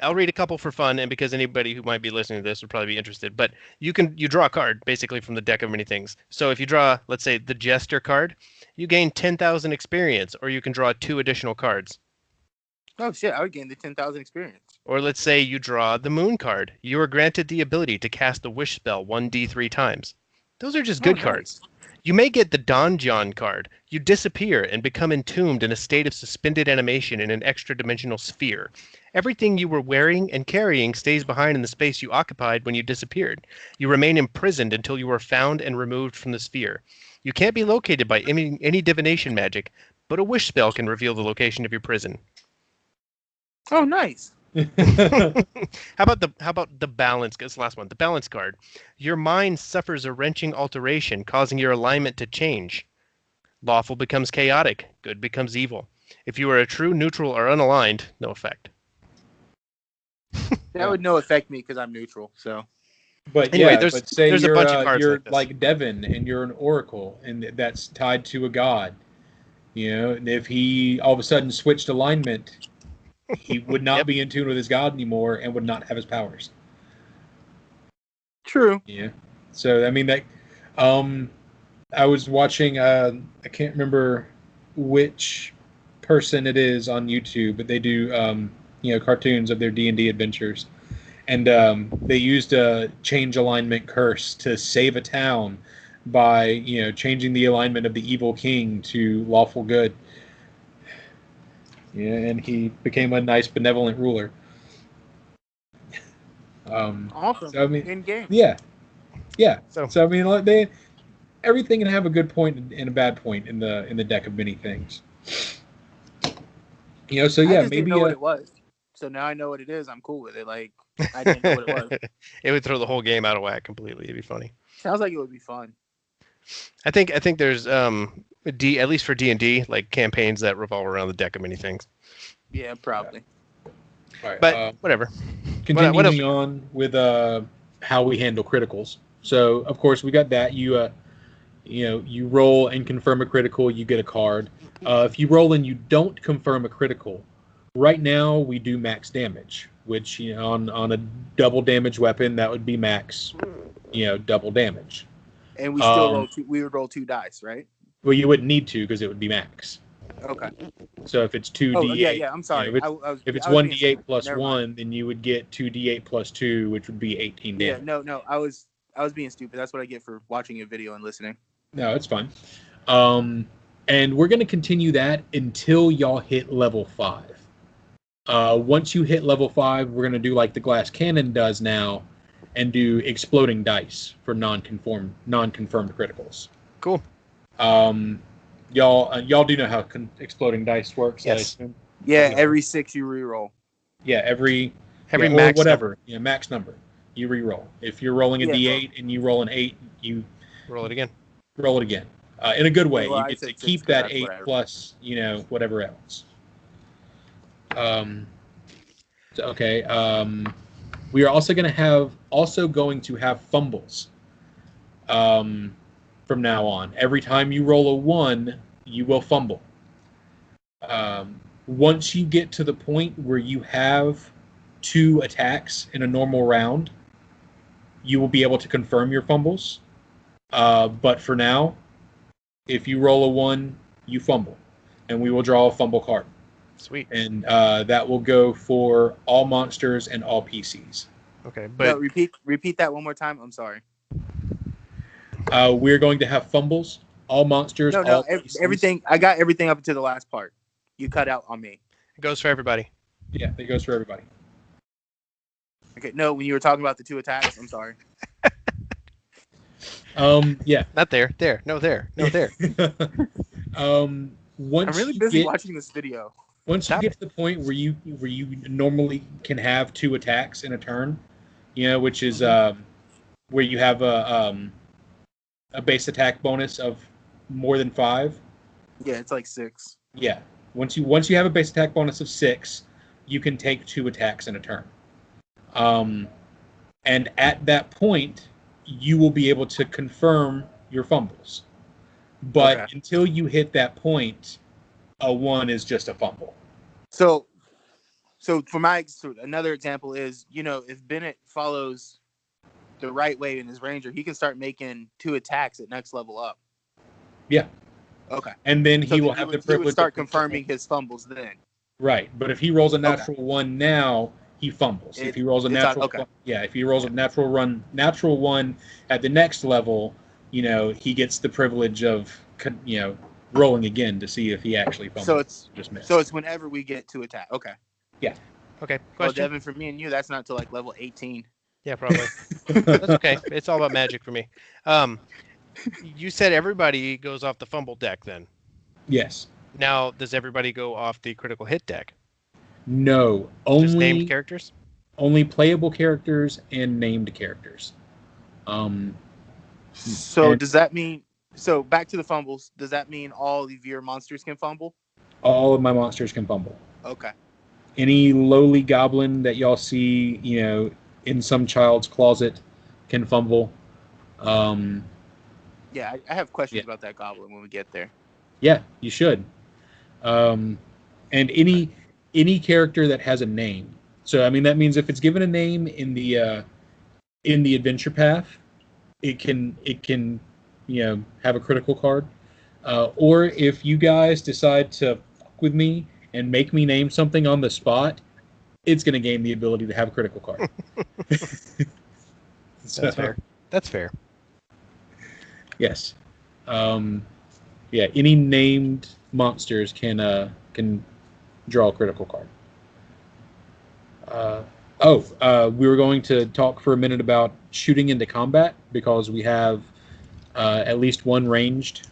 S1: I'll read a couple for fun, and because anybody who might be listening to this would probably be interested. But you draw a card basically from the deck of many things. So if you draw, let's say, the Jester card, you gain 10,000 experience, or you can draw 2 additional cards.
S3: Oh shit! I would gain the 10,000 experience.
S1: Or let's say you draw the Moon card. You are granted the ability to cast the Wish spell 1d3 times. Those are just good cards. You may get the Donjon card. You disappear and become entombed in a state of suspended animation in an extra-dimensional sphere. Everything you were wearing and carrying stays behind in the space you occupied when you disappeared. You remain imprisoned until you are found and removed from the sphere. You can't be located by any divination magic, but a wish spell can reveal the location of your prison.
S3: Oh, nice.
S1: How about the balance? This last one, the balance card. Your mind suffers a wrenching alteration, causing your alignment to change. Lawful becomes chaotic. Good becomes evil. If you are a true neutral or unaligned, no effect.
S3: That would no affect me because I'm neutral. So,
S2: but
S1: anyway,
S2: yeah, say
S1: there's
S2: you're,
S1: a bunch of cards
S2: you're
S1: like
S2: Devin and you're an oracle, and that's tied to a god. And if he all of a sudden switched alignment, he would not be in tune with his god anymore and would not have his powers.
S3: True.
S2: Yeah. So I mean that. I was watching. I can't remember which person it is on YouTube, but they do cartoons of their D&D adventures, and they used a change alignment curse to save a town by changing the alignment of the evil king to lawful good. Yeah, and he became a nice, benevolent ruler.
S3: Awesome.
S2: So, I mean,
S3: in game.
S2: Yeah. So I mean, everything can have a good point and a bad point in the deck of many things. So yeah,
S3: I just
S2: maybe
S3: didn't know what it was. So now I know what it is. I'm cool with it. Like I didn't know what it was.
S1: It would throw the whole game out of whack completely. It'd be funny.
S3: Sounds like it would be fun.
S1: I think there's at least for D&D, like campaigns that revolve around the deck of many things.
S3: Yeah, probably.
S2: All right,
S1: but whatever.
S2: Continuing on with how we handle criticals. So of course we got that. You roll and confirm a critical, you get a card. If you roll and you don't confirm a critical, right now we do max damage, which on a double damage weapon that would be max, double damage.
S3: And we still we would roll 2 dice, right?
S2: Well, you wouldn't need to because it would be max.
S3: Okay.
S2: So if it's 2d8,
S3: oh, yeah, I'm sorry.
S2: If it's 1d8 plus 1, then you would get 2d8 plus 2, which would be 18 damage.
S3: Yeah, no, I was being stupid. That's what I get for watching a video and listening.
S2: No, it's fine. And we're going to continue that until y'all hit level 5. Once you hit level 5, we're going to do like the Glass Cannon does now and do exploding dice for non-confirmed criticals.
S1: Cool.
S2: Y'all do know how exploding dice works?
S1: Yes.
S3: Yeah, every 6 you reroll.
S2: Yeah, every
S1: max
S2: whatever. Number. Max number. You reroll. If you're rolling a d8 and you roll an 8, you
S1: roll it again.
S2: Roll it again. In a good way.
S3: Well,
S2: you get to keep that 8 plus, whatever else. We are also going to have fumbles. For from now on. Every time you roll a 1, you will fumble. Once you get to the point where you have 2 attacks in a normal round, you will be able to confirm your fumbles. But for now, if you roll a 1, you fumble, and we will draw a fumble card.
S1: Sweet.
S2: And that will go for all monsters and all PCs.
S1: Okay, but
S3: no, repeat that one more time. I'm sorry.
S2: We're going to have fumbles, all monsters, all PCs.
S3: Everything. I got everything up to the last part. You cut out on me.
S1: it goes for everybody.
S2: Yeah, it goes for everybody.
S3: Okay, no, when you were talking about the 2 attacks, I'm sorry.
S2: Yeah.
S1: Not there. There. No, there. No, there.
S2: Once
S3: I'm really busy watching this video.
S2: Once you get to the point where you normally can have 2 attacks in a turn, which is where you have a base attack bonus of more than 5.
S3: Yeah, it's like 6.
S2: Yeah. Once you have a base attack bonus of 6, you can take 2 attacks in a turn. And at that point, you will be able to confirm your fumbles. But until you hit that point, a 1 is just a fumble.
S3: So for another example is, if Bennett follows the right way in his ranger, he can start making 2 attacks at next level up.
S2: Yeah.
S3: Okay.
S2: And then he will have the privilege.
S3: He would start confirming his fumbles then.
S2: Right, but if he rolls a natural 1 now, he fumbles. If he rolls a natural, if he rolls a natural 1 at the next level, he gets the privilege of rolling again to see if he actually fumbles.
S3: So it's
S2: just missed.
S3: So it's whenever we get 2 attack. Okay.
S2: Yeah.
S1: Okay. Question.
S3: Well, Devin, for me and you, that's not till like level 18.
S1: Yeah, probably. That's okay. It's all about magic for me. You said everybody goes off the fumble deck then.
S2: Yes.
S1: Now, does everybody go off the critical hit deck?
S2: No,
S1: just named characters.
S2: Only playable characters and named characters.
S3: So does that mean? So back to the fumbles. Does that mean all of your monsters can fumble?
S2: All of my monsters can fumble.
S3: Okay.
S2: Any lowly goblin that y'all see, in some child's closet, can fumble.
S3: Yeah, I have questions about that goblin when we get there.
S2: Yeah, you should. And any character that has a name. So I mean that means if it's given a name in the adventure path, it can have a critical card. Or if you guys decide to fuck with me and make me name something on the spot, it's going to gain the ability to have a critical card.
S1: That's fair. That's fair.
S2: Yes. Any named monsters can draw a critical card. We were going to talk for a minute about shooting into combat because we have at least one ranged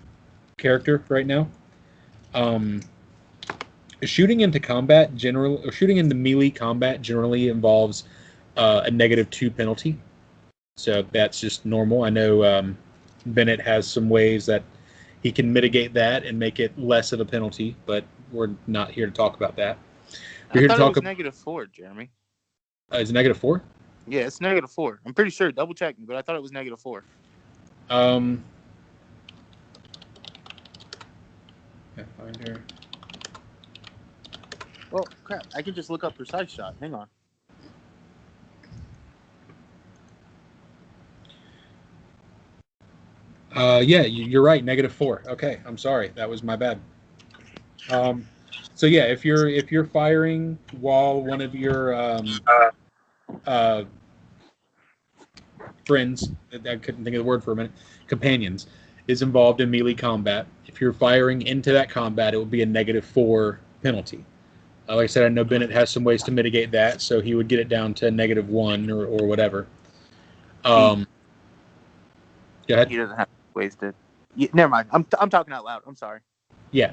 S2: character right now. Shooting into melee combat generally involves a -2 penalty. So that's just normal. I know Bennett has some ways that he can mitigate that and make it less of a penalty, but we're not here to talk about that.
S3: I thought it was -4, Jeremy.
S2: Is it -4?
S3: Yeah, it's -4. I'm pretty sure. Double check me, but I thought it was -4.
S2: Pathfinder.
S3: Well, crap. I can just look up precise shot. Hang on.
S2: You're right. -4. Okay, I'm sorry. That was my bad. So yeah, if you're firing while one of your friends, I couldn't think of the word for a minute, companions, is involved in melee combat, if you're firing into that combat, it will be a -4 penalty. Like I said, I know Bennett has some ways to mitigate that, so he would get it down to -1 or whatever. Go ahead.
S3: He doesn't have ways to. Never mind. I'm talking out loud. I'm sorry.
S2: Yeah.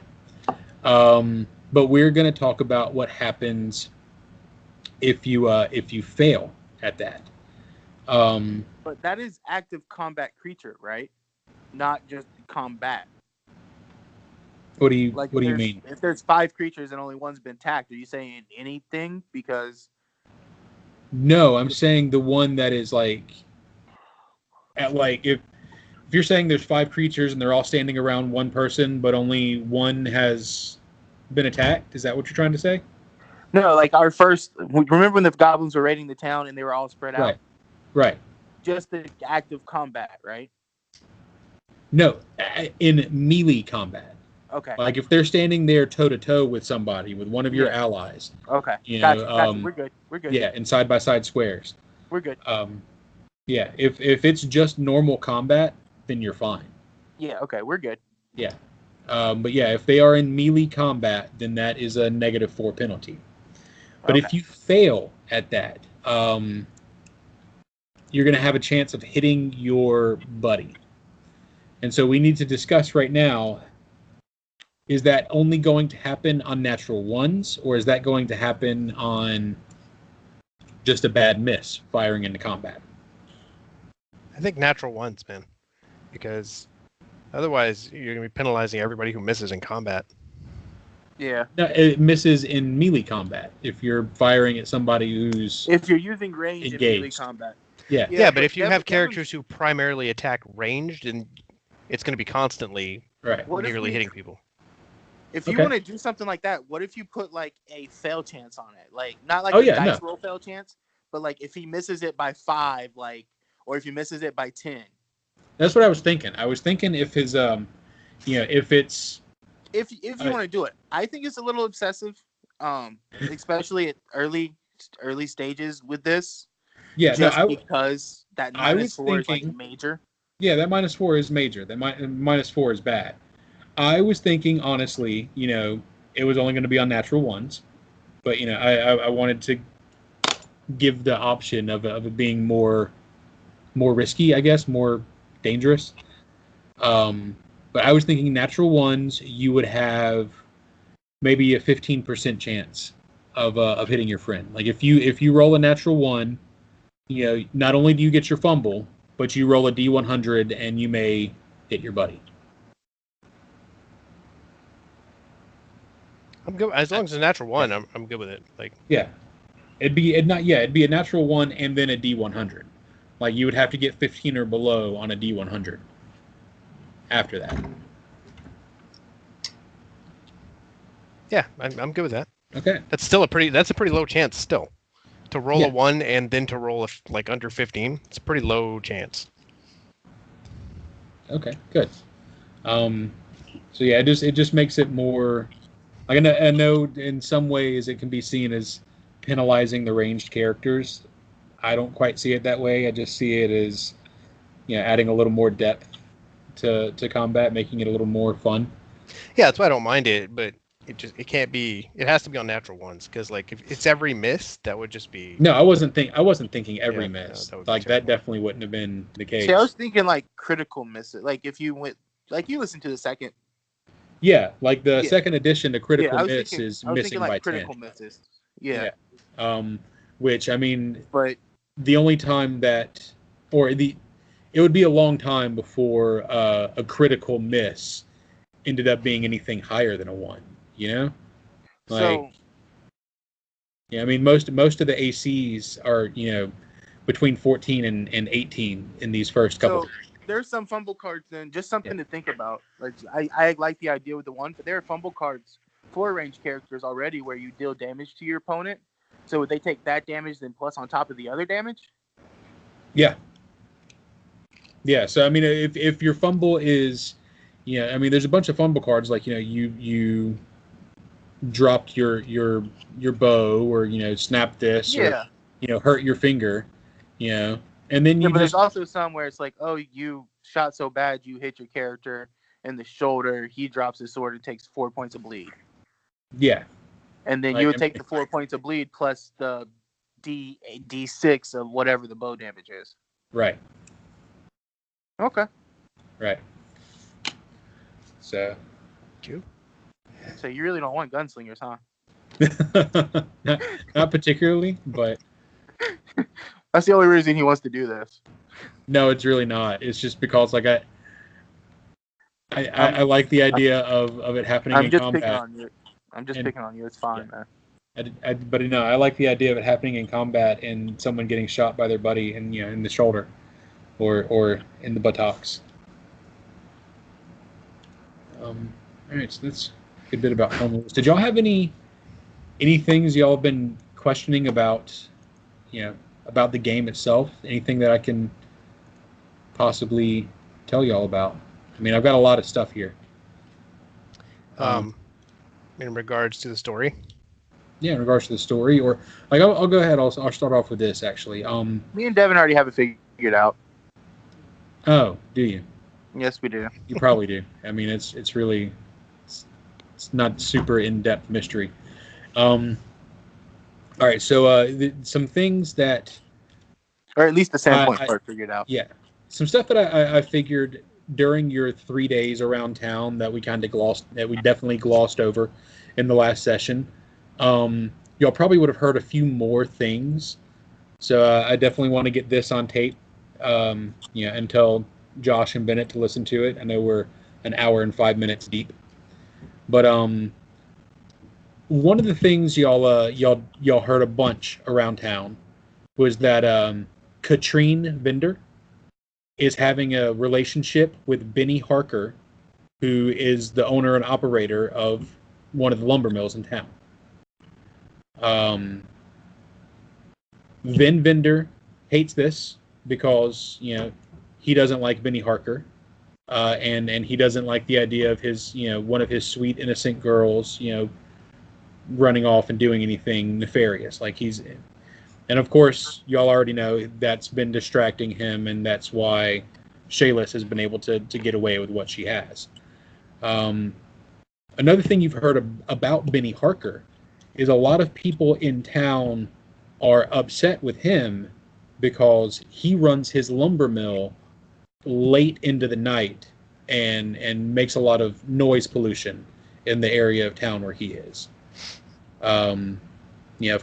S2: But we're going to talk about what happens if you fail at that.
S3: But that is active combat creature, right? Not just combat.
S2: What do you mean?
S3: If there's 5 creatures and only one's been attacked, are you saying anything? Because
S2: no, I'm saying the one that is if if you're saying there's 5 creatures and they're all standing around one person, but only one has been attacked, is that what you're trying to say?
S3: No, like our first. Remember when the goblins were raiding the town and they were all spread out?
S2: Right.
S3: Just the active combat, right?
S2: No, in melee combat.
S3: Okay.
S2: Like if they're standing there toe to toe with somebody, with one of your allies.
S3: Okay.
S2: You
S3: gotcha.
S2: know,
S3: We're good. We're good.
S2: Yeah, in side by side squares.
S3: We're good.
S2: Yeah. If it's just normal combat, then you're fine.
S3: Yeah. Okay. We're good.
S2: Yeah. But yeah, if they are in melee combat, then that is a -4 penalty. But if you fail at that, you're going to have a chance of hitting your buddy. And so we need to discuss right now, is that only going to happen on natural ones, or is that going to happen on just a bad miss firing into combat?
S1: I think natural ones, man. Because otherwise you're going to be penalizing everybody who misses in combat.
S3: Yeah.
S2: No, it misses in melee combat if you're firing at somebody who's
S3: if you're using range
S2: engaged.
S3: in melee combat.
S2: Yeah,
S1: but if you have characters who primarily attack ranged, then it's going to be constantly nearly hitting people.
S3: If you want to do something like that, what if you put like a fail chance on it? Like not like a dice roll fail chance, but like if he misses it by 5, like, or if he misses it by 10.
S2: That's what I was thinking. I was thinking if his if it's
S3: if you want to do it. I think it's a little excessive, especially at early stages with this.
S2: Yeah,
S3: because that -4 is like major.
S2: Yeah, that -4 is major. That -4 is bad. I was thinking, honestly, it was only going to be on natural ones, but I wanted to give the option of it being more risky, I guess, more dangerous. But I was thinking natural ones, you would have maybe a 15% chance of hitting your friend. Like if you roll a natural 1, not only do you get your fumble, but you roll a D100 and you may hit your buddy.
S1: I'm good as long as it's a natural 1. I'm good with it. Like
S2: it'd be a natural 1 and then a D100. Like you would have to get 15 or below on a D100. After that.
S1: Yeah, I'm good with that.
S2: Okay.
S1: That's a pretty low chance still. To roll a 1 and then to roll like under 15, it's a pretty low chance.
S2: Okay, good. So yeah, it just makes it more. I know in some ways it can be seen as penalizing the ranged characters. I don't quite see it that way. I just see it as adding a little more depth to combat, making it a little more fun.
S1: Yeah, that's why I don't mind it, but it can't be. It has to be on natural ones because like if it's every miss, that would just be.
S2: No, I wasn't thinking every miss.
S1: No,
S2: that definitely wouldn't have been the case.
S3: See, I was thinking like critical misses. Like if you went, like you listened to the second.
S2: Yeah, like the second edition, the critical miss is missing
S3: like
S2: by
S3: critical
S2: 10.
S3: Misses. Yeah.
S2: Which I mean,
S3: but
S2: the only time that, it would be a long time before a critical miss ended up being anything higher than a 1. I mean, most of the ACs are between 14 and 18 in these first couple.
S3: So there's some fumble cards then, just something to think about. Like I like the idea with the 1, but there are fumble cards for ranged characters already where you deal damage to your opponent. So would they take that damage then plus on top of the other damage?
S2: Yeah. Yeah. So I mean, if your fumble is, I mean, there's a bunch of fumble cards like you dropped your bow or snapped this or hurt your finger, and then you.
S3: But there's also some where it's like, oh, you shot so bad you hit your character in the shoulder. He drops his sword and takes 4 points of bleed.
S2: Yeah.
S3: And then you would take the 4 points of bleed plus the D6 of whatever the bow damage is.
S2: Right.
S3: Okay.
S2: Right. So
S3: you really don't want gunslingers, huh?
S2: not particularly, but
S3: that's the only reason he wants to do this.
S2: No, it's really not. It's just because like I like the idea of it happening in combat.
S3: I'm just picking on you. It's fine, man.
S2: But no, I like the idea of it happening in combat and someone getting shot by their buddy in the shoulder, or in the buttocks. All right, so that's a good bit about Runelords. Did y'all have any things y'all have been questioning about, about the game itself? Anything that I can possibly tell y'all about? I mean, I've got a lot of stuff here.
S1: In regards to the story.
S2: Yeah, in regards to the story, or like I'll go ahead. I'll start off with this actually.
S3: Me and Devin already have it figured out.
S2: Oh, do you?
S3: Yes, we do.
S2: You probably do. I mean, it's really it's not super in-depth mystery. All right, so some things that,
S3: or at least the standpoint part figured out.
S2: Yeah, some stuff that I figured during your 3 days around town that we definitely glossed over in the last session. Y'all probably would have heard a few more things, so I definitely want to get this on tape. And tell Josh and Bennett to listen to it. I know we're an hour and 5 minutes deep, but one of the things y'all heard a bunch around town was that Katrine Vendor is having a relationship with Benny Harker, who is the owner and operator of one of the lumber mills in town. Vin Vendor hates this because he doesn't like Benny Harker, and he doesn't like the idea of his one of his sweet innocent girls running off and doing anything nefarious. And of course y'all already know that's been distracting him, and that's why Shayless has been able to get away with what she has. Another thing you've heard about Benny Harker is a lot of people in town are upset with him because he runs his lumber mill late into the night and makes a lot of noise pollution in the area of town where he is. Of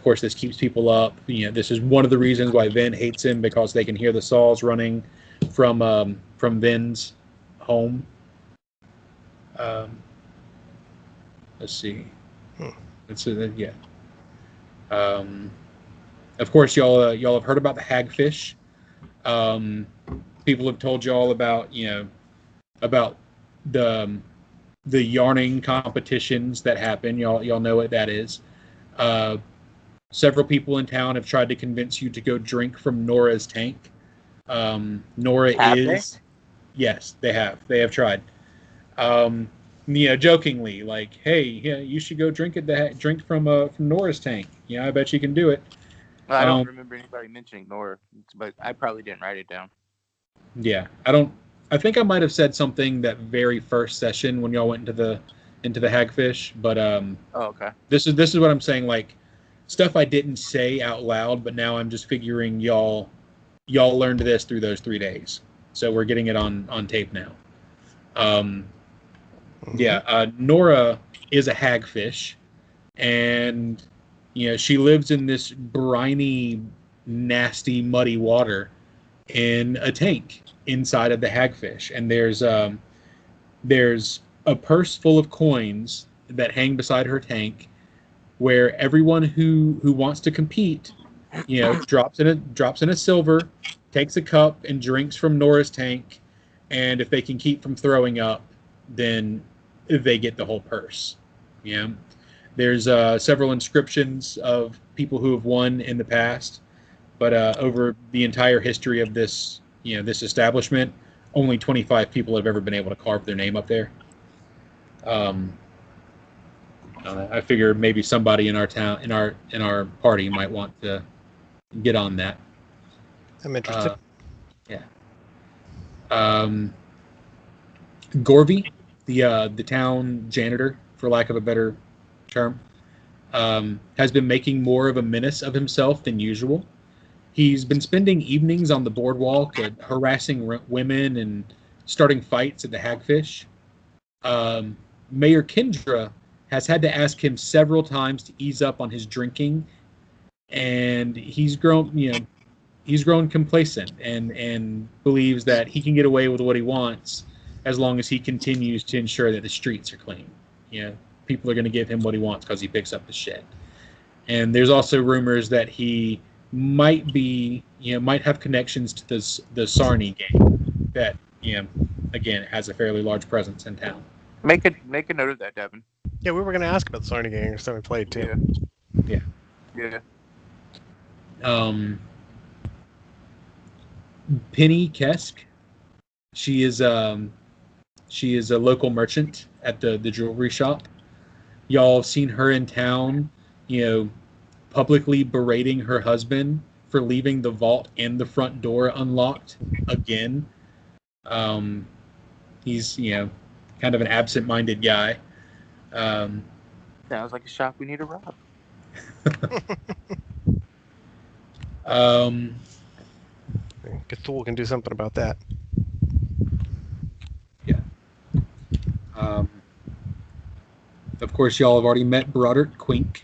S2: course, this keeps people up. This is one of the reasons why Vin hates him, because they can hear the saws running from Vin's home. Let's see. Yeah. Of course, y'all have heard about the hagfish. People have told y'all about the yarning competitions that happen. Y'all know what that is. Several people in town have tried to convince you to go drink from Nora's tank. Yes, they have. They have tried. Jokingly, like, hey, you should go drink from Nora's tank. I bet you can do it.
S3: Well, I don't remember anybody mentioning Nora, but I probably didn't write it down.
S2: Yeah, I think I might have said something that very first session when y'all went into the hagfish, but
S3: okay.
S2: This is what I'm saying, like stuff I didn't say out loud, but now I'm just figuring y'all learned this through those 3 days, so we're getting it on tape now. Nora is a hagfish, and she lives in this briny, nasty, muddy water in a tank inside of the hagfish, and there's a purse full of coins that hang beside her tank, where everyone who wants to compete, drops in a silver, takes a cup and drinks from Nora's tank, and if they can keep from throwing up, then they get the whole purse. There's several inscriptions of people who have won in the past, but over the entire history of this establishment, only 25 people have ever been able to carve their name up there. I figure maybe somebody in our town, in our party, might want to get on that.
S1: I'm interested.
S2: Gorvy, the town janitor, for lack of a better term, has been making more of a menace of himself than usual. He's been spending evenings on the boardwalk harassing women and starting fights at the hagfish. Mayor Kendra has had to ask him several times to ease up on his drinking, and he's grown complacent and believes that he can get away with what he wants as long as he continues to ensure that the streets are clean. People are going to give him what he wants because he picks up the shit. And there's also rumors that he might have connections to the Sarni gang that, again, has a fairly large presence in town.
S3: Make a note of that, Devin.
S1: Yeah, we were going to ask about the Sony game so we played too.
S2: Yeah. Penny Kesk. She is a local merchant at the jewelry shop. Y'all have seen her in town, publicly berating her husband for leaving the vault and the front door unlocked again. He's, kind of an absent-minded guy.
S3: Sounds like a shop we need to rob.
S1: Cthulhu can do something about that.
S2: Yeah. Of course, y'all have already met Broderick Quink.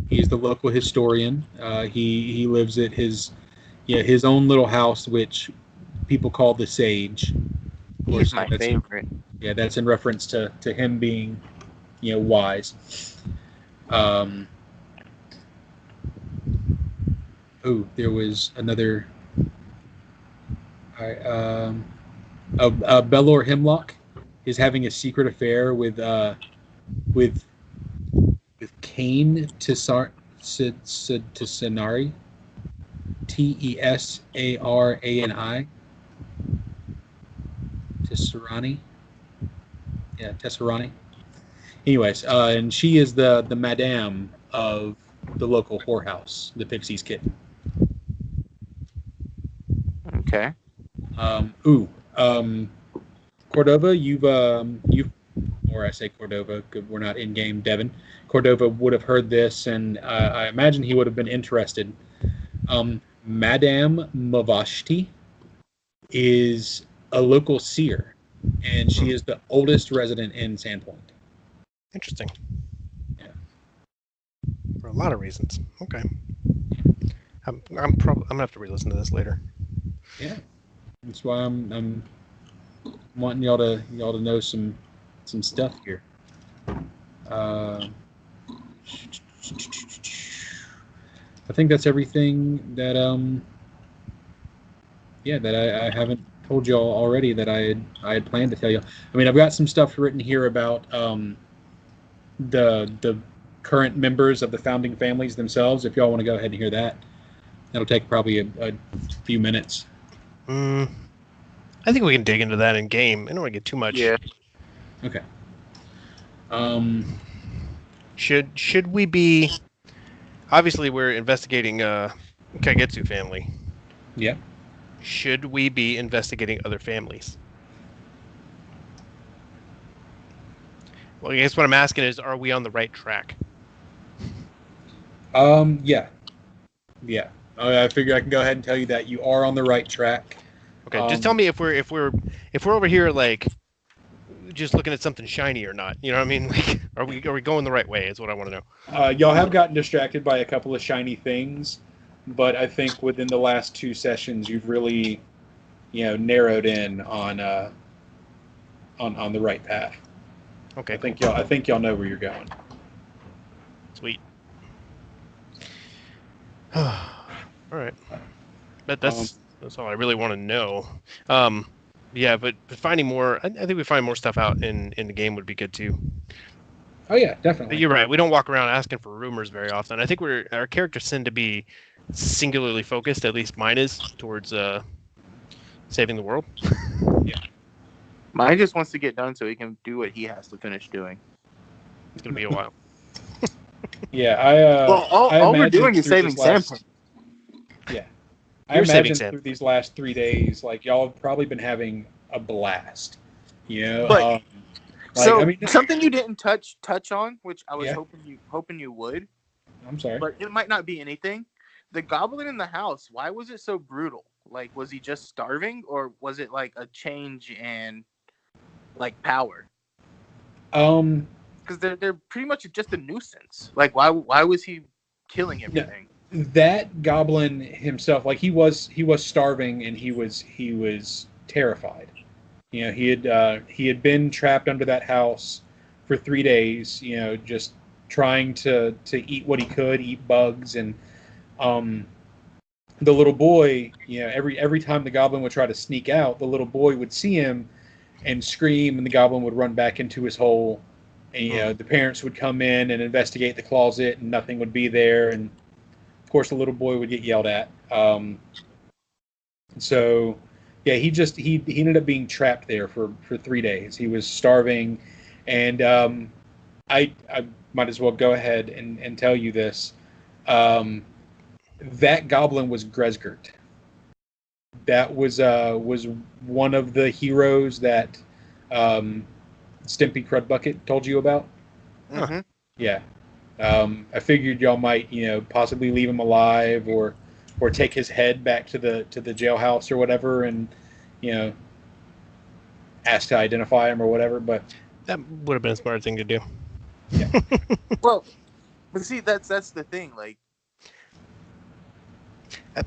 S2: He's the local historian. He lives at his own little house, which people call the Sage.
S3: He's my favorite.
S2: Yeah, that's in reference to him being, wise. There was another. Belor Hemlock is having a secret affair with Kane Tesarani. Tesarani. Tesarani. Yeah, Tesarani. Anyways, and she is the madame of the local whorehouse, the Pixie's Kitten.
S3: Okay.
S2: Cordova, you've or I say Cordova, we're not in game. Devin, Cordova would have heard this, and I imagine he would have been interested. Madame Mavashti is a local seer, and she is the oldest resident in Sandpoint.
S1: Interesting.
S2: Yeah.
S1: For a lot of reasons. Okay. I'm gonna have to re-listen to this later.
S2: Yeah. That's why I'm wanting y'all to know some stuff here. I think that's everything that that I haven't told y'all already that I had planned to tell you. I mean, I've got some stuff written here about the current members of the founding families themselves. If y'all want to go ahead and hear that, that'll take probably a few minutes.
S1: I think we can dig into that in game. I don't want to get too much.
S3: Yeah.
S2: Okay.
S1: Should we be? Obviously, we're investigating Kaigetsu family.
S2: Yeah.
S1: Should we be investigating other families? Well, I guess what I'm asking is, are we on the right track?
S2: Yeah. Yeah. I figure I can go ahead and tell you that you are on the right track.
S1: Okay, just tell me if we're over here like just looking at something shiny or not. You know what I mean? Like, are we going the right way? Is what I want to know.
S2: Y'all have gotten distracted by a couple of shiny things, but I think within the last 2 sessions, you've really, narrowed in on the right path.
S1: Okay.
S2: I think y'all know where you're going.
S1: Sweet. All right. But that's all I really want to know. Yeah, but finding more, I think we find more stuff out in the game would be good too.
S2: Oh yeah, definitely.
S1: But you're right. We don't walk around asking for rumors very often. I think our characters tend to be singularly focused. At least mine is towards saving the world.
S2: Yeah.
S3: Mine just wants to get done so he can do what he has to finish doing.
S1: It's gonna be a while.
S2: Yeah,
S3: all we're doing is saving Sandpoint.
S2: Yeah.
S1: You're saving
S2: through these last 3 days, like, y'all have probably been having a blast.
S3: But, something you didn't touch on, which I was hoping you would.
S2: I'm sorry.
S3: But it might not be anything. The goblin in the house, why was it so brutal? Like, was he just starving, or was it like a change in like power? Because they're pretty much just a nuisance. Like, why was he killing everything?
S2: That goblin himself, like, he was starving, and he was terrified. He had been trapped under that house for 3 days. Just trying to eat what he could, eat bugs, and the little boy. Every time the goblin would try to sneak out, the little boy would see him, and scream, and the goblin would run back into his hole. And the parents would come in and investigate the closet, and nothing would be there. And of course, the little boy would get yelled at. So, yeah, he ended up being trapped there for 3 days. He was starving, and I might as well go ahead and tell you this. That goblin was Gresgert. That was one of the heroes that Stimpy Crudbucket told you about.
S3: Mm-hmm.
S2: Yeah. I figured y'all might, possibly leave him alive or take his head back to the jailhouse or whatever, and ask to identify him or whatever. But
S1: that would have been a smart thing to do.
S2: Yeah.
S3: Well, but see, that's the thing. Like,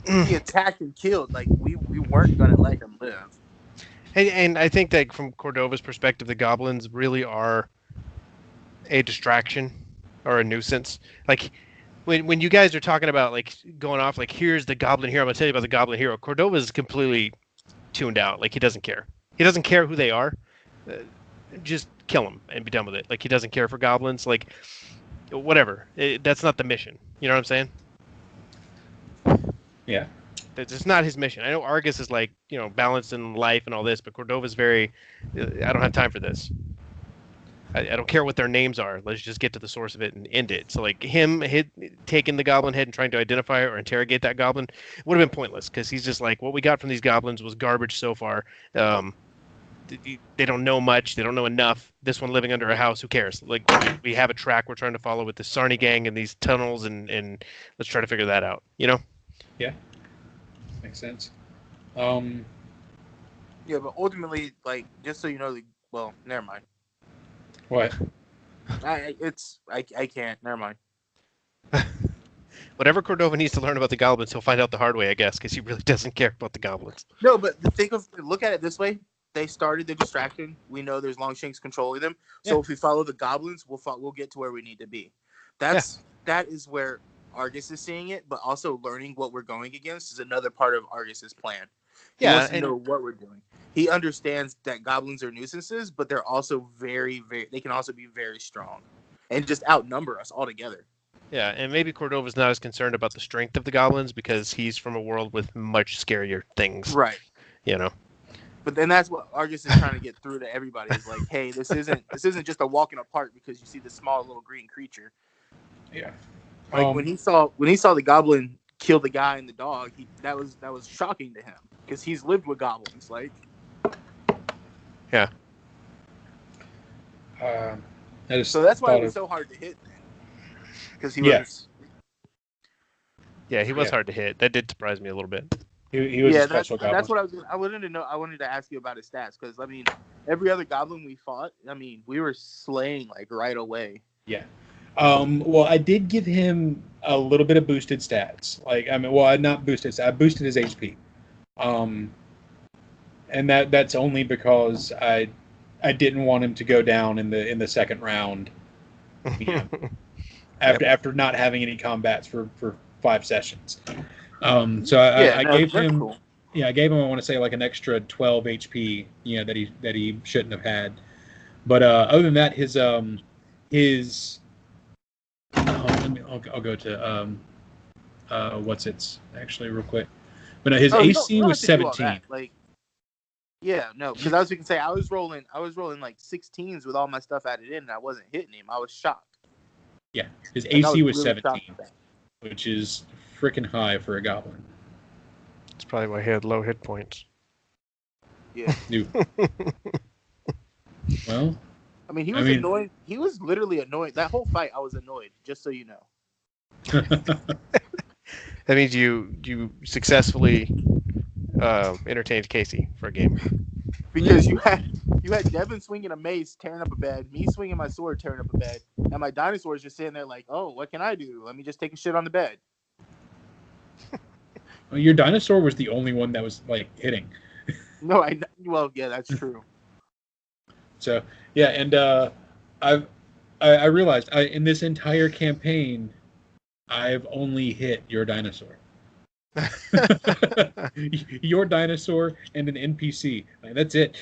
S3: he attacked and killed. Like, we weren't gonna let him live.
S1: And I think that from Cordova's perspective, the goblins really are a distraction or a nuisance. Like, when you guys are talking about, like, going off, like, here's the goblin hero, I'm going to tell you about the goblin hero, Cordova's completely tuned out. Like, he doesn't care. He doesn't care who they are. Just kill them and be done with it. Like, he doesn't care for goblins. Like, whatever. That's not the mission. You know what I'm saying?
S2: Yeah.
S1: It's not his mission. I know Argus is, like, balanced in life and all this, but Cordova's very, I don't have time for this. I don't care what their names are. Let's just get to the source of it and end it. So, like, him taking the goblin head and trying to identify or interrogate that goblin would have been pointless, because he's just like, what we got from these goblins was garbage so far. They don't know much. They don't know enough. This one living under a house, who cares? Like, we have a track we're trying to follow with the Sarni gang and these tunnels, and let's try to figure that out,
S2: Yeah. Makes sense.
S3: Yeah, but ultimately, like, just so you know, well, never mind.
S2: What?
S3: I can't. Never mind.
S1: Whatever Cordova needs to learn about the goblins, he'll find out the hard way, I guess, because he really doesn't care about the goblins.
S3: No, but look at it this way. They started the distraction. We know there's Longshanks controlling them. So if we follow the goblins, we'll get to where we need to be. That is where Argus is seeing it, but also learning what we're going against is another part of Argus's plan. He wants to know what we're doing. He understands that goblins are nuisances, but they're also they can also be very strong and just outnumber us altogether.
S1: Yeah, and maybe Cordova's not as concerned about the strength of the goblins because he's from a world with much scarier things.
S3: Right.
S1: But
S3: then that's what Argus is trying to get through to everybody. Is like, hey, this isn't just a walk in a park because you see this small little green creature.
S2: Yeah.
S3: Like when he saw the goblin kill the guy and the dog, that was shocking to him because he's lived with goblins. Like,
S1: yeah.
S3: So that's why it was so hard to hit. Because he was.
S1: Yeah, he was hard to hit. That did surprise me a little bit.
S2: He was a special goblin.
S3: That's what I wanted to know. I wanted to ask you about his stats because every other goblin we fought, we were slaying like right away.
S2: Yeah. Well, I did give him a little bit of boosted stats. Not boosted. I boosted his HP. And that's only because I didn't want him to go down in the second round. After not having any combats for 5 sessions. So I gave him cool. I gave him, I want to say, like an extra 12 HP, that he shouldn't have had. But other than that, his I'll go to what's it's actually real quick. But no, his AC was 17.
S3: Because I was going to say I was rolling like 16s with all my stuff added in, and I wasn't hitting him. I was shocked.
S2: Yeah, his AC was really 17, which is freaking high for a goblin.
S1: That's probably why he had low hit points.
S3: Yeah.
S2: Well,
S3: he was annoyed. He was literally annoyed. That whole fight, I was annoyed, just so you know.
S1: That means you successfully entertained Casey for a game.
S3: Because you had Devin swinging a mace, tearing up a bed, me swinging my sword, tearing up a bed, and my dinosaur is just sitting there like, oh, what can I do? Let me just take a shit on the bed.
S2: Well, your dinosaur was the only one that was like hitting.
S3: No, that's true.
S2: So yeah, and I realized in this entire campaign, I've only hit your dinosaur. Your dinosaur and an NPC. That's it.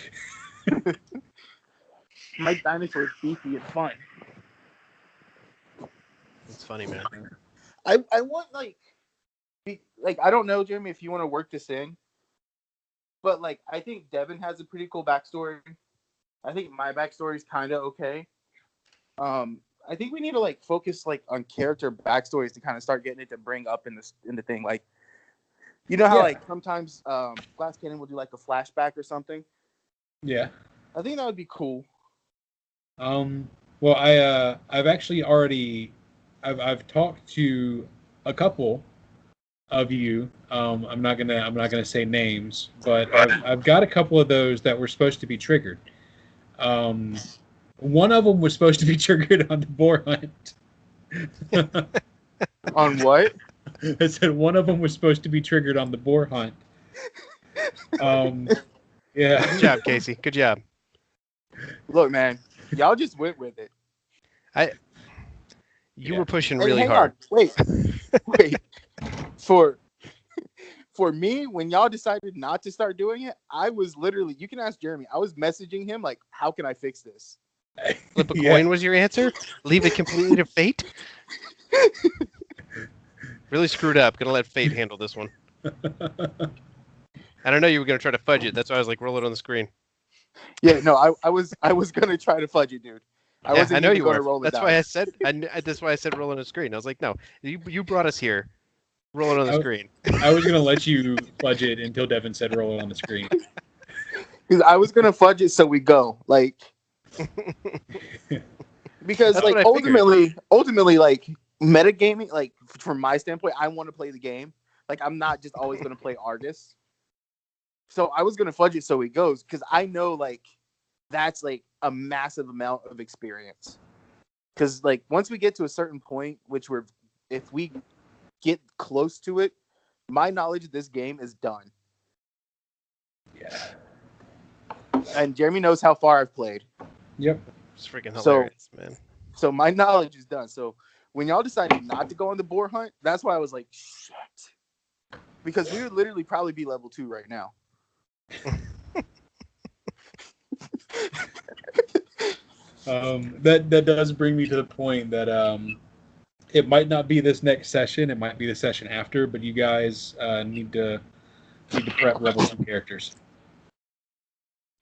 S3: My dinosaur is beefy and fun.
S1: It's funny, man.
S3: I want like I don't know, Jeremy, if you want to work this in, but like I think Devin has a pretty cool backstory. I think my backstory is kind of okay. I think we need to like focus like on character backstories to kind of start getting it to bring up in the thing. Like, you know how like sometimes Glass Cannon will do like a flashback or something.
S2: Yeah.
S3: I think that would be cool.
S2: Well, I've actually already I've talked to a couple of you. I'm not gonna say names, but I've got a couple of those that were supposed to be triggered. One of them was supposed to be triggered on the boar hunt.
S3: On what?
S2: I said one of them was supposed to be triggered on the boar hunt. Yeah.
S1: Good job, Casey. Good job.
S3: Look, man, y'all just went with it.
S1: You were pushing
S3: Hey,
S1: really
S3: hang
S1: hard.
S3: on. Wait. For me, when y'all decided not to start doing it, I was literally, you can ask Jeremy, I was messaging him like, how can I fix this?
S1: Flip a coin was your answer? Leave it completely to fate? Really screwed up. Gonna let fate handle this one. I don't know you were gonna try to fudge it. That's why I was like, roll it on the screen.
S3: Yeah, no, I was gonna try to fudge it, dude.
S1: I know you were.
S3: Roll
S1: that's why I said. That's why I said roll on the screen. I was like, no, you brought us here. Roll it on the screen.
S2: I was gonna let you fudge it until Devin said roll it on the screen.
S3: Because I was gonna fudge it so we go like. Because
S1: that's
S3: like ultimately like metagaming, like from my standpoint, I want to play the game. Like I'm not just always gonna play Argus. So I was gonna fudge it so he goes because I know like that's like a massive amount of experience. Because like once we get to a certain point, if we get close to it, my knowledge of this game is done.
S2: Yeah.
S3: And Jeremy knows how far I've played.
S2: Yep.
S1: It's freaking hilarious, man.
S3: So my knowledge is done. So when y'all decided not to go on the boar hunt, that's why I was like, shit. Because we would literally probably be level 2 right now.
S2: That does bring me to the point that it might not be this next session, it might be the session after, but you guys need to prep level 2 characters.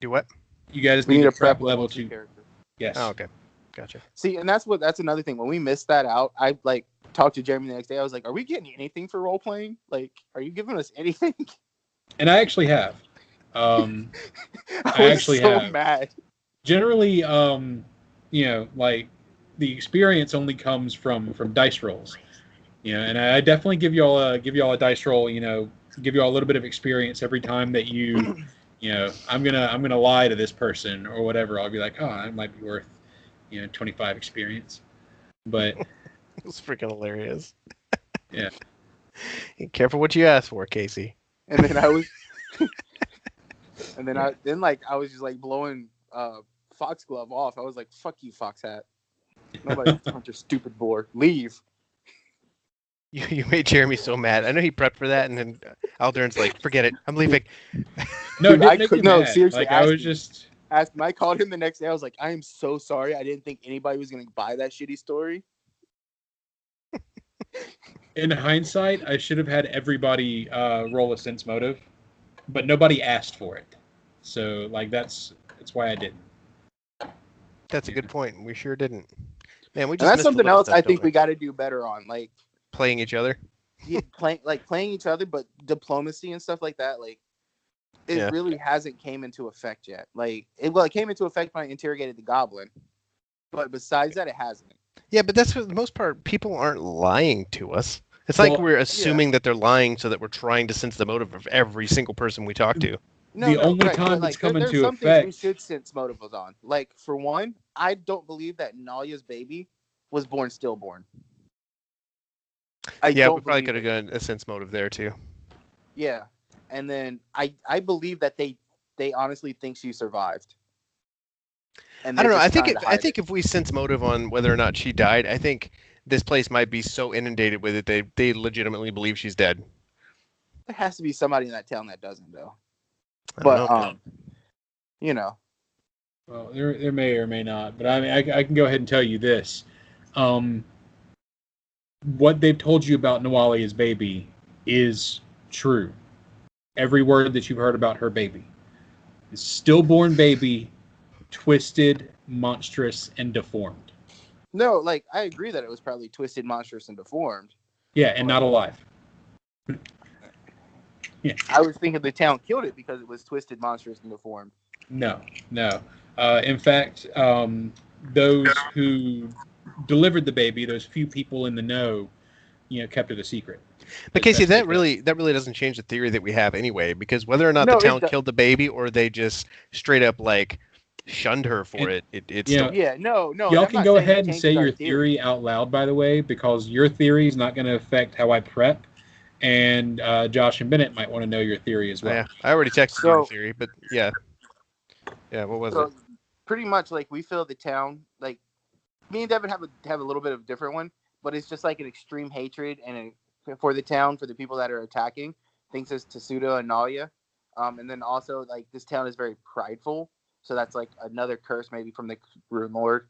S1: Do what?
S2: You guys
S3: need
S2: to
S3: to prep
S2: level 2
S3: characters.
S2: Yes.
S1: Oh, okay. Gotcha.
S3: See, and that's another thing. When we missed that out, I like talked to Jeremy the next day. I was like, "Are we getting anything for role playing? Like, are you giving us anything?"
S2: And I actually have. I actually have.
S3: Mad.
S2: Generally, like the experience only comes from dice rolls. And I definitely give y'all a dice roll. Give y'all a little bit of experience every time that you. I'm gonna lie to this person or whatever. I'll be like, oh, it might be worth 25 experience. But
S3: It's
S1: freaking hilarious.
S2: Yeah.
S1: Careful what you ask for, Casey.
S3: And then I was, I was just like blowing Foxglove off. I was like, "Fuck you, Fox Hat. Nobody wants your stupid boar. Leave."
S1: You made Jeremy so mad. I know he prepped for that, and then Aldern's like, "Forget it. I'm leaving."
S2: No,
S3: Dude, seriously.
S2: Like, I was just.
S3: I called him the next day. I was like, "I am so sorry. I didn't think anybody was gonna buy that shitty story."
S2: In hindsight, I should have had everybody roll a sense motive, but nobody asked for it. So, like, that's why I didn't.
S1: That's a good point. We sure didn't. Man, we just.
S3: And that's something else I think we got to do better on, like
S1: playing each other.
S3: Yeah, playing each other, but diplomacy and stuff like that, like it really hasn't came into effect yet. Like, it came into effect when I interrogated the goblin, but besides that, it hasn't.
S1: Yeah, but that's for the most part. People aren't lying to us. It's like we're assuming that they're lying so that we're trying to sense the motive of every single person we talk to.
S2: The only time it's come into effect. Things
S3: we should sense motives on. Like, for one, I don't believe that Nalia's baby was born stillborn.
S1: We probably could have gotten a sense motive there too.
S3: Yeah, and then I believe that they honestly think she survived.
S1: And I don't know. I think if we sense motive on whether or not she died, I think this place might be so inundated with it they legitimately believe she's dead.
S3: There has to be somebody in that town that doesn't, though.
S1: But
S2: Well, there may or may not, but I mean, I can go ahead and tell you this. What they've told you about Nawalia's baby is true. Every word that you've heard about her baby. The stillborn baby, twisted, monstrous, and deformed.
S3: No, like, I agree that it was probably twisted, monstrous, and deformed.
S2: Yeah, and not alive.
S3: Yeah. I was thinking the town killed it because it was twisted, monstrous, and deformed.
S2: No. In fact, those who delivered the baby, those few people in the know, kept it a secret.
S1: But Casey, that really doesn't change the theory that we have anyway, because whether or not the town killed the baby or they just straight up like shunned her for it's
S2: no. Y'all can go ahead and say your theory out loud, by the way, because your theory is not going to affect how I prep. And Josh and Bennett might want to know your theory as well.
S1: Yeah, I already texted your theory, but yeah. What was it?
S3: Pretty much, like, we feel the town, like, me and Devin have a little bit of a different one, but it's just like an extreme hatred for the town, for the people that are attacking. Thinks it's Tsuda and Nalia, and then also like this town is very prideful, so that's like another curse maybe from the Runelord.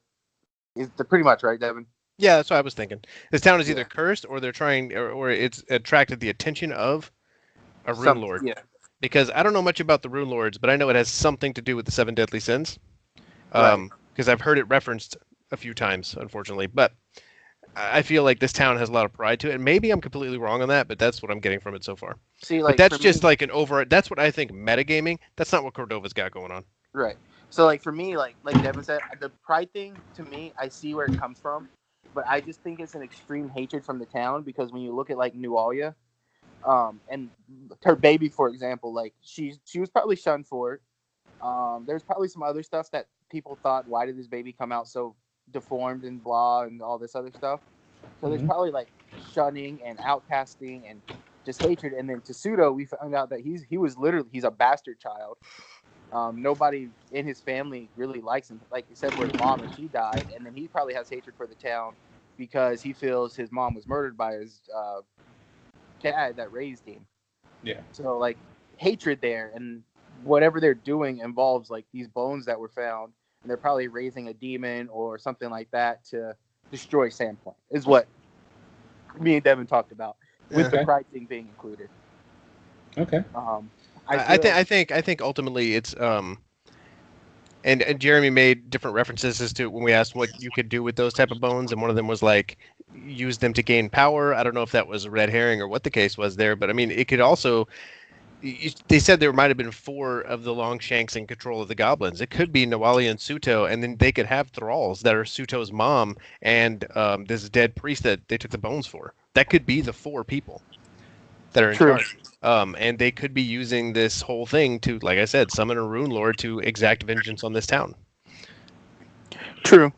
S3: Is pretty much right, Devin?
S1: Yeah, that's what I was thinking. This town is either cursed or they're trying, or it's attracted the attention of a Runelord.
S3: Yeah.
S1: Because I don't know much about the Runelords, but I know it has something to do with the 7 deadly sins. Because I've heard it referenced a few times, unfortunately. But I feel like this town has a lot of pride to it. And maybe I'm completely wrong on that, but that's what I'm getting from it so far.
S3: See, like,
S1: but that's just like an over. That's what I think metagaming. That's not what Cordova's got going on.
S3: Right. So, like, for me, like Devin said, the pride thing, to me, I see where it comes from. But I just think it's an extreme hatred from the town because when you look at, like, Nualia, and her baby, for example, like, she was probably shunned for it. There's probably some other stuff that people thought, why did this baby come out so deformed and blah and all this other stuff? So there's probably, like, shunning and outcasting and just hatred. And then Tsuda, we found out that he's a bastard child. Nobody in his family really likes him, like, except for his mom, and she died. And then he probably has hatred for the town because he feels his mom was murdered by his dad that raised him.
S2: Yeah.
S3: So, like, hatred there, and whatever they're doing involves, like, these bones that were found, and they're probably raising a demon or something like that to destroy Sandpoint, is what me and Devin talked about, with the pride thing being included.
S2: Okay.
S1: I think ultimately it's and Jeremy made different references as to when we asked what you could do with those type of bones, and one of them was like use them to gain power. I don't know if that was a red herring or what the case was there, but I mean it could also. They said there might have been 4 of the Longshanks in control of the goblins. It could be Nawali and Suto, and then they could have thralls that are Suto's mom and this dead priest that they took the bones for. That could be the 4 people that are in charge. And they could be using this whole thing to, like I said, summon a Runelord to exact vengeance on this town.
S3: True.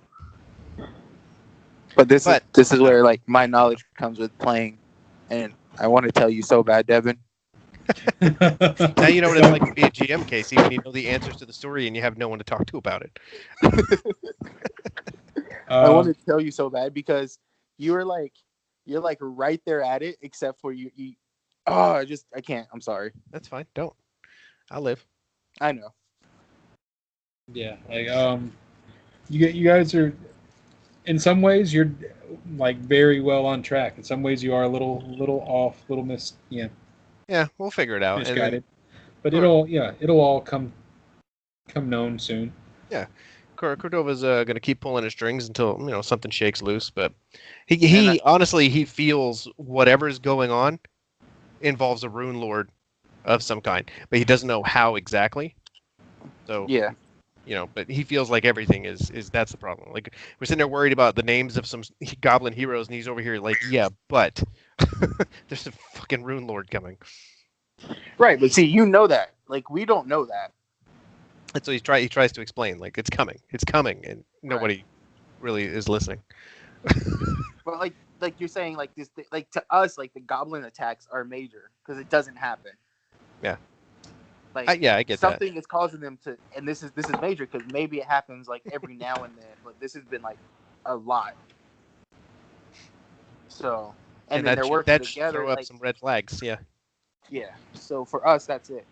S3: But this is where, like, my knowledge comes with playing, and I want to tell you so bad, Devin.
S1: Now you know what it's like to be a GM, Casey, when you know the answers to the story and you have no one to talk to about it.
S3: I want to tell you so bad because you're like right there at it, except for you. I can't. I'm sorry.
S1: That's fine. Don't. I'll live.
S3: I know.
S2: Yeah, like you guys are, in some ways you're like very well on track. In some ways you are a little off, little
S1: Yeah, we'll figure it out.
S2: Misguided. But it'll all come known soon.
S1: Yeah. Cordova's going to keep pulling his strings until something shakes loose. But he honestly he feels whatever's going on involves a Runelord of some kind, but he doesn't know how exactly. So
S3: yeah,
S1: but he feels like everything is that's the problem. Like we're sitting there worried about the names of some goblin heroes, and he's over here like, yeah, but there's a fucking Runelord coming.
S3: Right, but see, that. Like, we don't know that.
S1: And so he tries to explain, like, it's coming, and nobody really is listening.
S3: But like you're saying, like, this, like, to us, like, the goblin attacks are major because it doesn't happen.
S1: Yeah.
S3: Like,
S1: I get
S3: something is causing them to, and this is major because maybe it happens like every now and then, but this has been like a lot. So, and then they're working together.
S1: Throw up some red flags. Yeah.
S3: Yeah. So for us, that's it,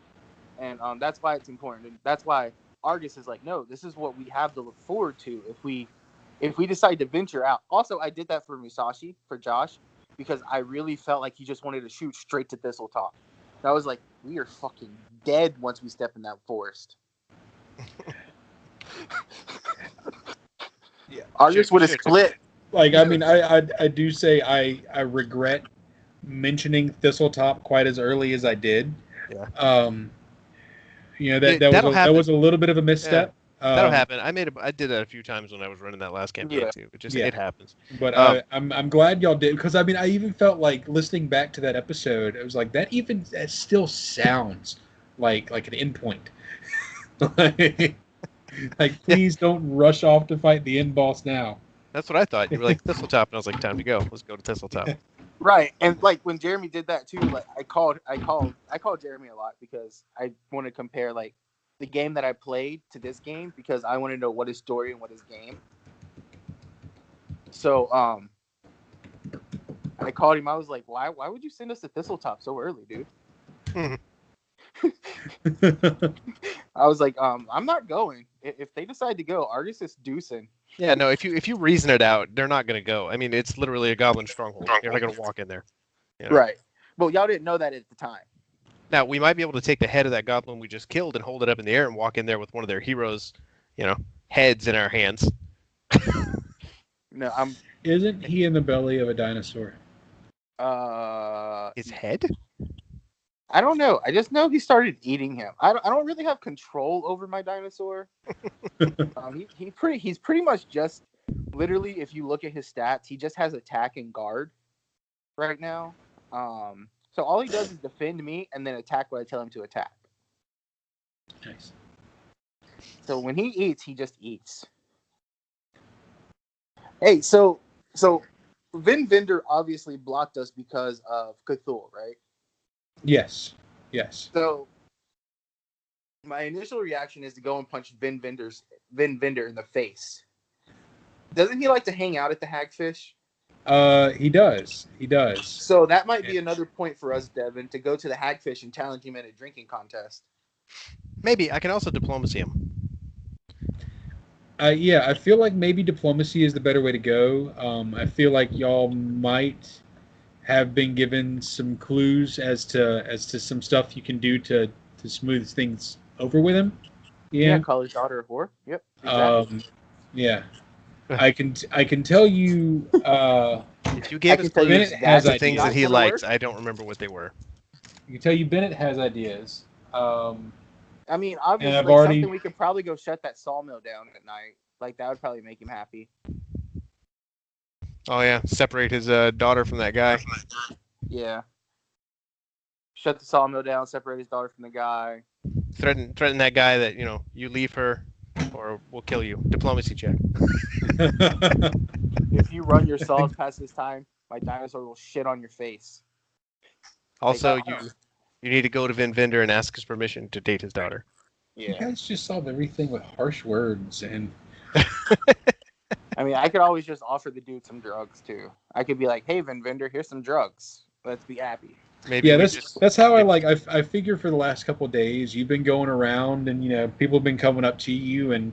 S3: and that's why it's important. And that's why Argus is like, no, this is what we have to look forward to if we decide to venture out. Also, I did that for Musashi, for Josh, because I really felt like he just wanted to shoot straight to Thistletop. And I was like, we are fucking dead once we step in that forest.
S1: Yeah,
S3: Argus would have split.
S2: Like, I mean, I do say I regret mentioning Thistletop quite as early as I did.
S1: Yeah.
S2: That was a little bit of a misstep.
S4: Yeah, that'll happen. I did that a few times when I was running that last campaign too. It happens.
S2: But I'm glad y'all did, because I mean, I even felt like listening back to that episode, it was like that still sounds like an endpoint. like please don't rush off to fight the end boss now.
S4: That's what I thought. You were like Thistletop, and I was like, time to go. Let's go to Thistletop.
S3: Right, and like when Jeremy did that too, like I called Jeremy a lot because I want to compare like the game that I played to this game because I want to know what is story and what is game. So I called him. I was like, why would you send us to Thistletop so early, dude? I was like, I'm not going. If they decide to go, Argus is deucing.
S4: Yeah, no. If you reason it out, they're not going to go. I mean, it's literally a goblin stronghold. You're not going to walk in there. You know?
S3: Right. Well, y'all didn't know that at the time.
S4: Now we might be able to take the head of that goblin we just killed and hold it up in the air and walk in there with one of their heroes, heads in our hands.
S3: No,
S2: Isn't he in the belly of a dinosaur?
S4: His head?
S3: I don't know. I just know he started eating him. I don't really have control over my dinosaur. He's pretty much just literally, if you look at his stats, he just has attack and guard right now. So all he does is defend me and then attack what I tell him to attack.
S2: Nice.
S3: So when he eats, he just eats. Hey, so Vin Vendor obviously blocked us because of Cthulhu, right?
S2: Yes.
S3: So my initial reaction is to go and punch Vin Vendor in the face. Doesn't he like to hang out at the Hagfish?
S2: He does.
S3: So that might be another point for us, Devin, to go to the Hagfish and challenge him in a drinking contest.
S4: Maybe. I can also diplomacy him.
S2: Yeah, I feel like maybe diplomacy is the better way to go. I feel like y'all might have been given some clues as to some stuff you can do to smooth things over with him. Yeah,
S3: call his daughter a whore. Yep. Exactly.
S2: Yeah. I can tell you.
S4: If you gave us
S2: Bennett has
S4: the things
S2: ideas.
S4: that he likes, I don't remember what they were.
S2: I can tell you Bennett has ideas.
S3: I mean, obviously, something we could probably go shut that sawmill down at night. Like that would probably make him happy.
S4: Oh yeah, separate his daughter from that guy.
S3: Yeah. Shut the sawmill down, separate his daughter from the guy.
S4: Threaten that guy that you leave her, or we'll kill you. Diplomacy check.
S3: If you run your saws past this time, my dinosaur will shit on your face.
S4: Also, you need to go to Vin Vendor and ask his permission to date his daughter.
S2: Yeah. You guys just solve everything with harsh words and.
S3: I mean, I could always just offer the dude some drugs too. I could be like, "Hey, Vin Vendor, here's some drugs. Let's be happy."
S4: Maybe
S2: that's how I figure for the last couple of days you've been going around and people have been coming up to you and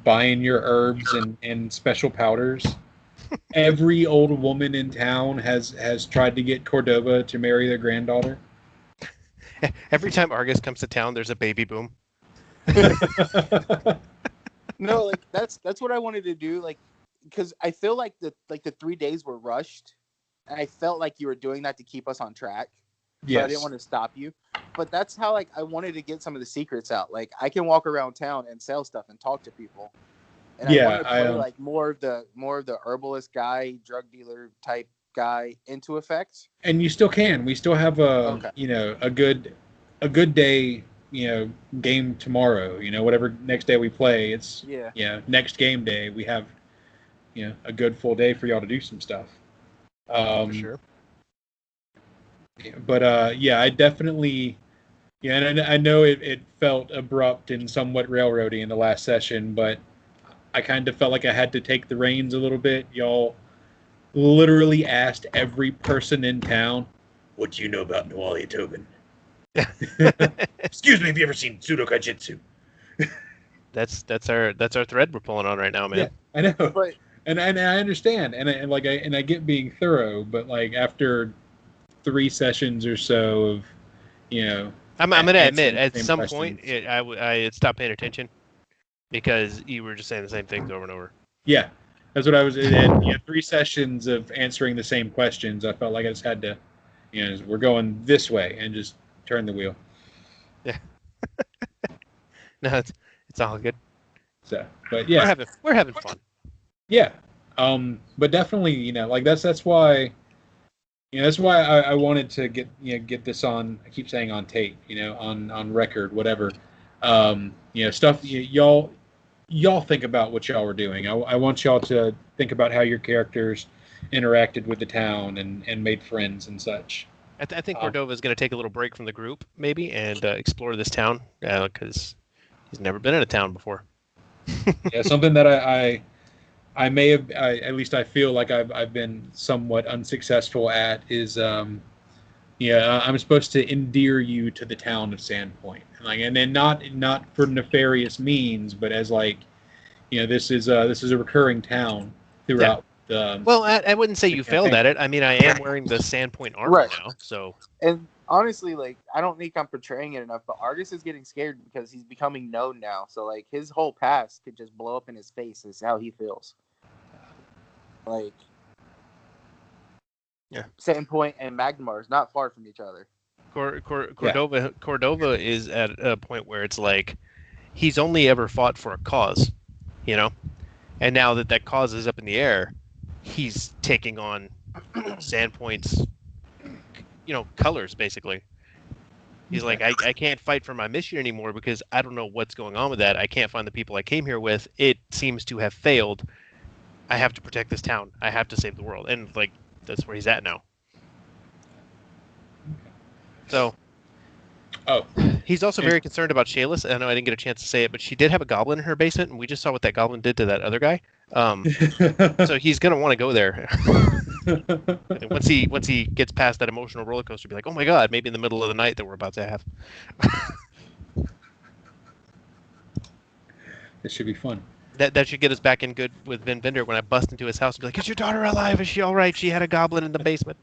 S2: buying your herbs and special powders. Every old woman in town has tried to get Cordova to marry their granddaughter.
S4: Every time Argus comes to town, there's a baby boom.
S3: No, like that's what I wanted to do, like, because I feel like the 3 days were rushed, and I felt like you were doing that to keep us on track. Yes. So I didn't want to stop you, but that's how I wanted to get some of the secrets out. Like I can walk around town and sell stuff and talk to people. And I want to play like more of the herbalist guy, drug dealer type guy into effect. And
S2: you still can. We still have a good day. Game tomorrow, whatever next day we play, it's next game day we have a good full day for y'all to do some stuff.
S4: For sure.
S2: But I definitely and I know it felt abrupt and somewhat railroady in the last session, but I kind of felt like I had to take the reins a little bit. Y'all literally asked every person in town, "What do you know about Nualia Tobin?" Excuse me, have you ever seen Pseudo Kaijitsu?
S4: That's our thread we're pulling on right now, man.
S2: Yeah, I know.
S3: But
S2: And I understand, and I get being thorough, but like after 3 sessions or so of,
S4: I'm gonna admit,
S2: answering the
S4: at
S2: same
S4: some point,
S2: questions.
S4: I stopped paying attention because you were just saying the same things over and over.
S2: Yeah, that's what I was. And 3 sessions of answering the same questions, I felt like I just had to, we're going this way, and just turn the wheel.
S4: Yeah. No, it's all good.
S2: So, but yeah,
S4: we're having fun.
S2: Yeah, but definitely, like that's why, that's why I wanted to get this on. I keep saying on tape, on record, whatever. Stuff y'all think about what y'all were doing. I want y'all to think about how your characters interacted with the town and made friends and such.
S4: I think Cordova is going to take a little break from the group, maybe, and explore this town because he's never been in a town before.
S2: Yeah, something that I may have, at least I feel like I've been somewhat unsuccessful at is, I'm supposed to endear you to the town of Sandpoint, and then not for nefarious means, but as this is a recurring town throughout.
S4: Yeah. Well, I wouldn't say you failed at it. I mean, I am wearing the Sandpoint armor now, so.
S3: And honestly, I don't think I'm portraying it enough, but Argus is getting scared because he's becoming known now. So, his whole past could just blow up in his face. Is how he feels.
S4: Yeah.
S3: Sandpoint and Magnamar is not far from each other.
S4: Cordova is at a point where it's like he's only ever fought for a cause, and now that cause is up in the air, he's taking on Sandpoint's colors, basically. He's like, I can't fight for my mission anymore because I don't know what's going on with that. I can't find the people I came here with. It seems to have failed. I have to protect this town. I have to save the world. And that's where he's at now. So he's also very concerned about Shayless. I know I didn't get a chance to say it, but she did have a goblin in her basement, and we just saw what that goblin did to that other guy. So he's gonna want to go there. once he gets past that emotional roller coaster, be like, oh my god, maybe in the middle of the night that we're about to have.
S2: It should be fun.
S4: That should get us back in good with Vin Vendor when I bust into his house and be like, is your daughter alive? Is she all right? She had a goblin in the basement.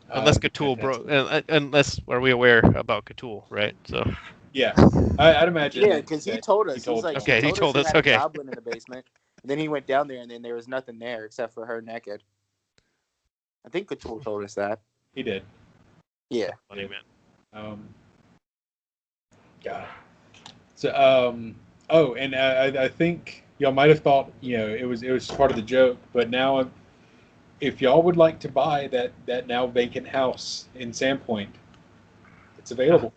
S4: Unless Cthulhu unless are we aware about Cthulhu, right? So.
S2: Yeah, I'd imagine.
S3: Yeah, because he told us.
S4: He told us.
S3: Had a goblin in the basement. And then he went down there, and then there was nothing there except for her naked. I think Cthulhu told us that.
S2: He did.
S3: Yeah.
S4: Funny man.
S2: Got it. So, and I think y'all might have thought, it was part of the joke, but now, if y'all would like to buy that now vacant house in Sandpoint, it's available.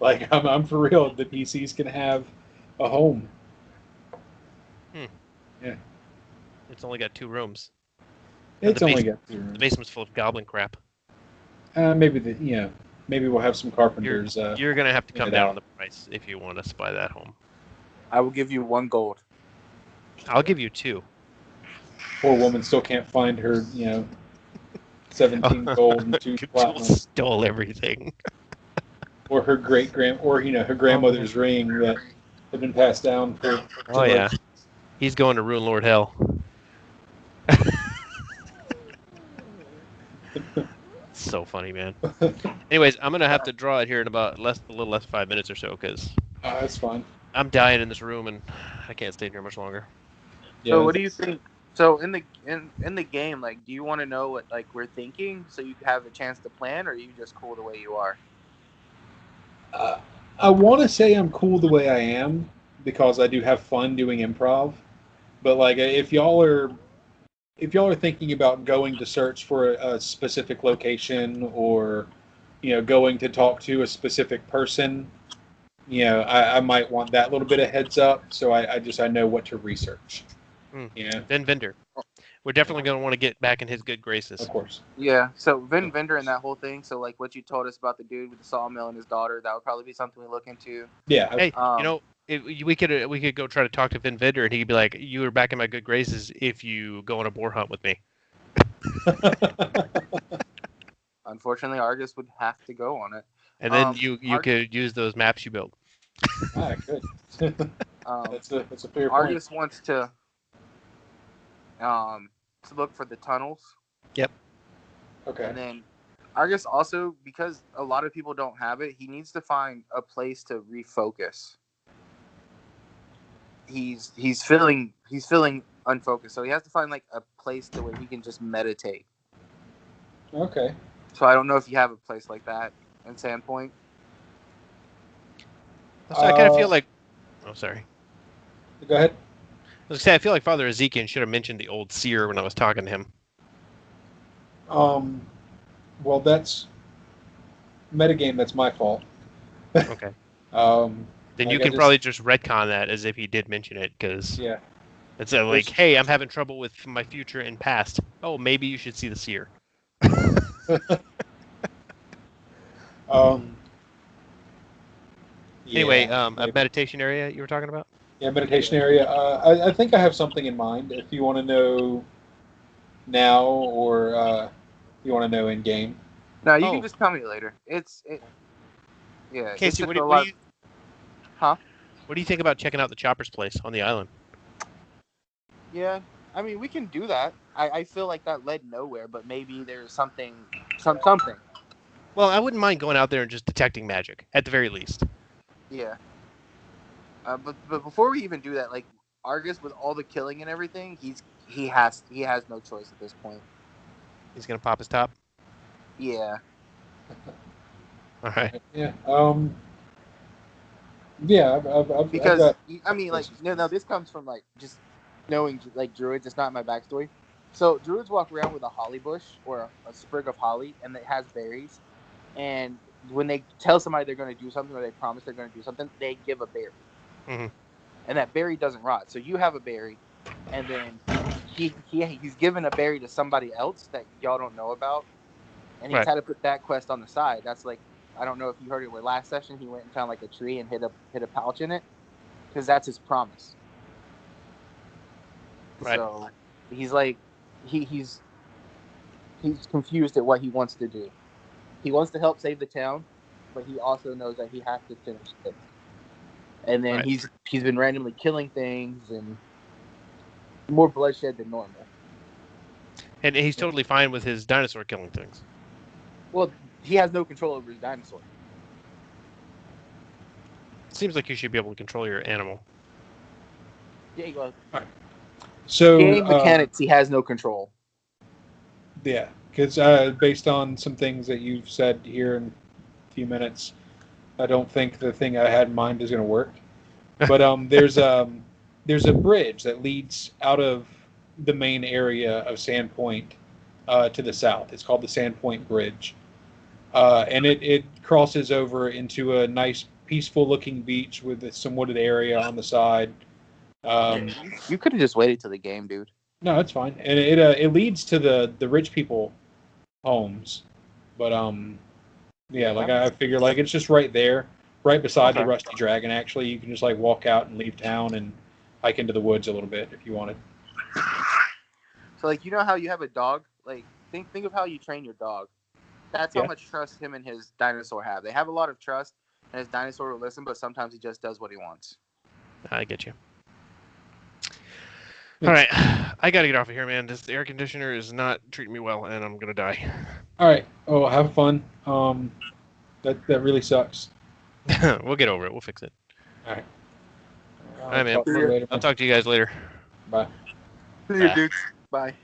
S2: I'm for real. The PCs can have a home. Yeah.
S4: It's only got 2 rooms.
S2: It's only got 2 rooms.
S4: The basement's full of goblin crap.
S2: Maybe we'll have some carpenters.
S4: You're gonna have to come down on the price if you want us to buy that home.
S3: I will give you 1 gold.
S4: I'll give you 2.
S2: Poor woman still can't find her, 17 gold and 2 platinum.
S4: Stole everything.
S2: Or her her grandmother's ring that had been passed down for.
S4: Oh yeah, he's going to Runelord hell. So funny, man. Anyways, I'm gonna have to draw it here in about a little less than 5 minutes or so because.
S2: That's fine.
S4: I'm dying in this room and I can't stay here much longer.
S3: Yeah, so what do you think? So in the game, do you want to know what we're thinking so you have a chance to plan, or are you just cool the way you are?
S2: I want to say I'm cool the way I am because I do have fun doing improv, but if y'all are thinking about going to search for a specific location or going to talk to a specific person, I might want that little bit of heads up so I know what to research.
S4: Vin Vendor. We're definitely going to want to get back in his good graces.
S2: Of course.
S3: Yeah, so Vin Vendor and that whole thing, so what you told us about the dude with the sawmill and his daughter, that would probably be something we look into.
S2: Yeah.
S4: Hey, we could go try to talk to Vin Vendor and he'd be like, you were back in my good graces if you go on a boar hunt with me.
S3: Unfortunately, Argus would have to go on it.
S4: And then you could use those maps you built.
S2: Ah, good. That's a fair point.
S3: Argus wants to look for the tunnels.
S4: Yep.
S2: Okay.
S3: And then Argus also, because a lot of people don't have it, he needs to find a place to refocus. He's feeling unfocused, so he has to find like a place to where he can just meditate.
S2: Okay.
S3: So I don't know if you have a place like that in Sandpoint.
S4: So I kind of feel like. Oh, sorry.
S2: Go ahead.
S4: I was gonna say I feel like Father Ezekiel should have mentioned the old seer when I was talking to him.
S2: Well, that's metagame. That's my fault.
S4: Okay. Then you can probably just retcon that as if he did mention it, because
S2: yeah,
S4: it's like, hey, I'm having trouble with my future and past. Oh, maybe you should see the seer. Anyway, a meditation area you were talking about?
S2: Yeah, meditation area. I think I have something in mind. If you want to know now, or you want to know in game.
S3: No, you can just tell me later. Yeah.
S4: Casey, what do you think about checking out the Chopper's place on the island?
S3: Yeah, I mean, we can do that. I feel like that led nowhere, but maybe there's something.
S4: Well, I wouldn't mind going out there and just detecting magic, at the very least.
S3: Yeah. But before we even do that, like Argus, with all the killing and everything, he has no choice at this point.
S4: He's gonna pop his top.
S3: Yeah.
S4: All right.
S2: Yeah. Yeah.
S3: Because I mean, like, no, this comes from like just knowing like druids. It's not my backstory. So druids walk around with a holly bush or a sprig of holly, and it has berries. And when they tell somebody they're going to do something, or they promise they're going to do something, they give a berry.
S4: Mm-hmm.
S3: And that berry doesn't rot. So you have a berry, and then he's given a berry to somebody else that y'all don't know about, and he's had to put that quest on the side. That's like, I don't know if you heard it. Where last session he went and found like a tree and hid a pouch in it, because that's his promise. Right. So he's like, he's confused at what he wants to do. He wants to help save the town, but he also knows that he has to finish it. And then he's been randomly killing things and more bloodshed than normal.
S4: And he's totally fine with his dinosaur killing things.
S3: Well, he has no control over his dinosaur.
S4: Seems like you should be able to control your animal.
S3: Yeah, well,
S2: so
S3: game mechanics, he has no control.
S2: Yeah, because based on some things that you've said here in a few minutes, I don't think the thing I had in mind is going to work. But there's a bridge that leads out of the main area of Sandpoint to the south. It's called the Sandpoint Bridge, and it crosses over into a nice, peaceful-looking beach with some wooded area on the side.
S3: You could have just waited till the game, dude.
S2: No, that's fine, and it leads to the rich people homes, but yeah, like I figure like it's just right there, right beside the Rusty Dragon. Actually, you can just like walk out and leave town and hike into the woods a little bit if you wanted.
S3: So like, you know how you have a dog? Like think of how you train your dog. That's how much trust him and his dinosaur have. They have a lot of trust, and his dinosaur will listen, but sometimes he just does what he wants.
S4: I get you. All right, I gotta get off of here, man. This air conditioner is not treating me well, and I'm gonna die.
S2: All right. Oh, have fun. That really sucks.
S4: We'll get over it. We'll fix it.
S2: All right.
S4: All right, man. I'll talk to you guys later.
S2: Bye.
S3: See you, dudes. Bye.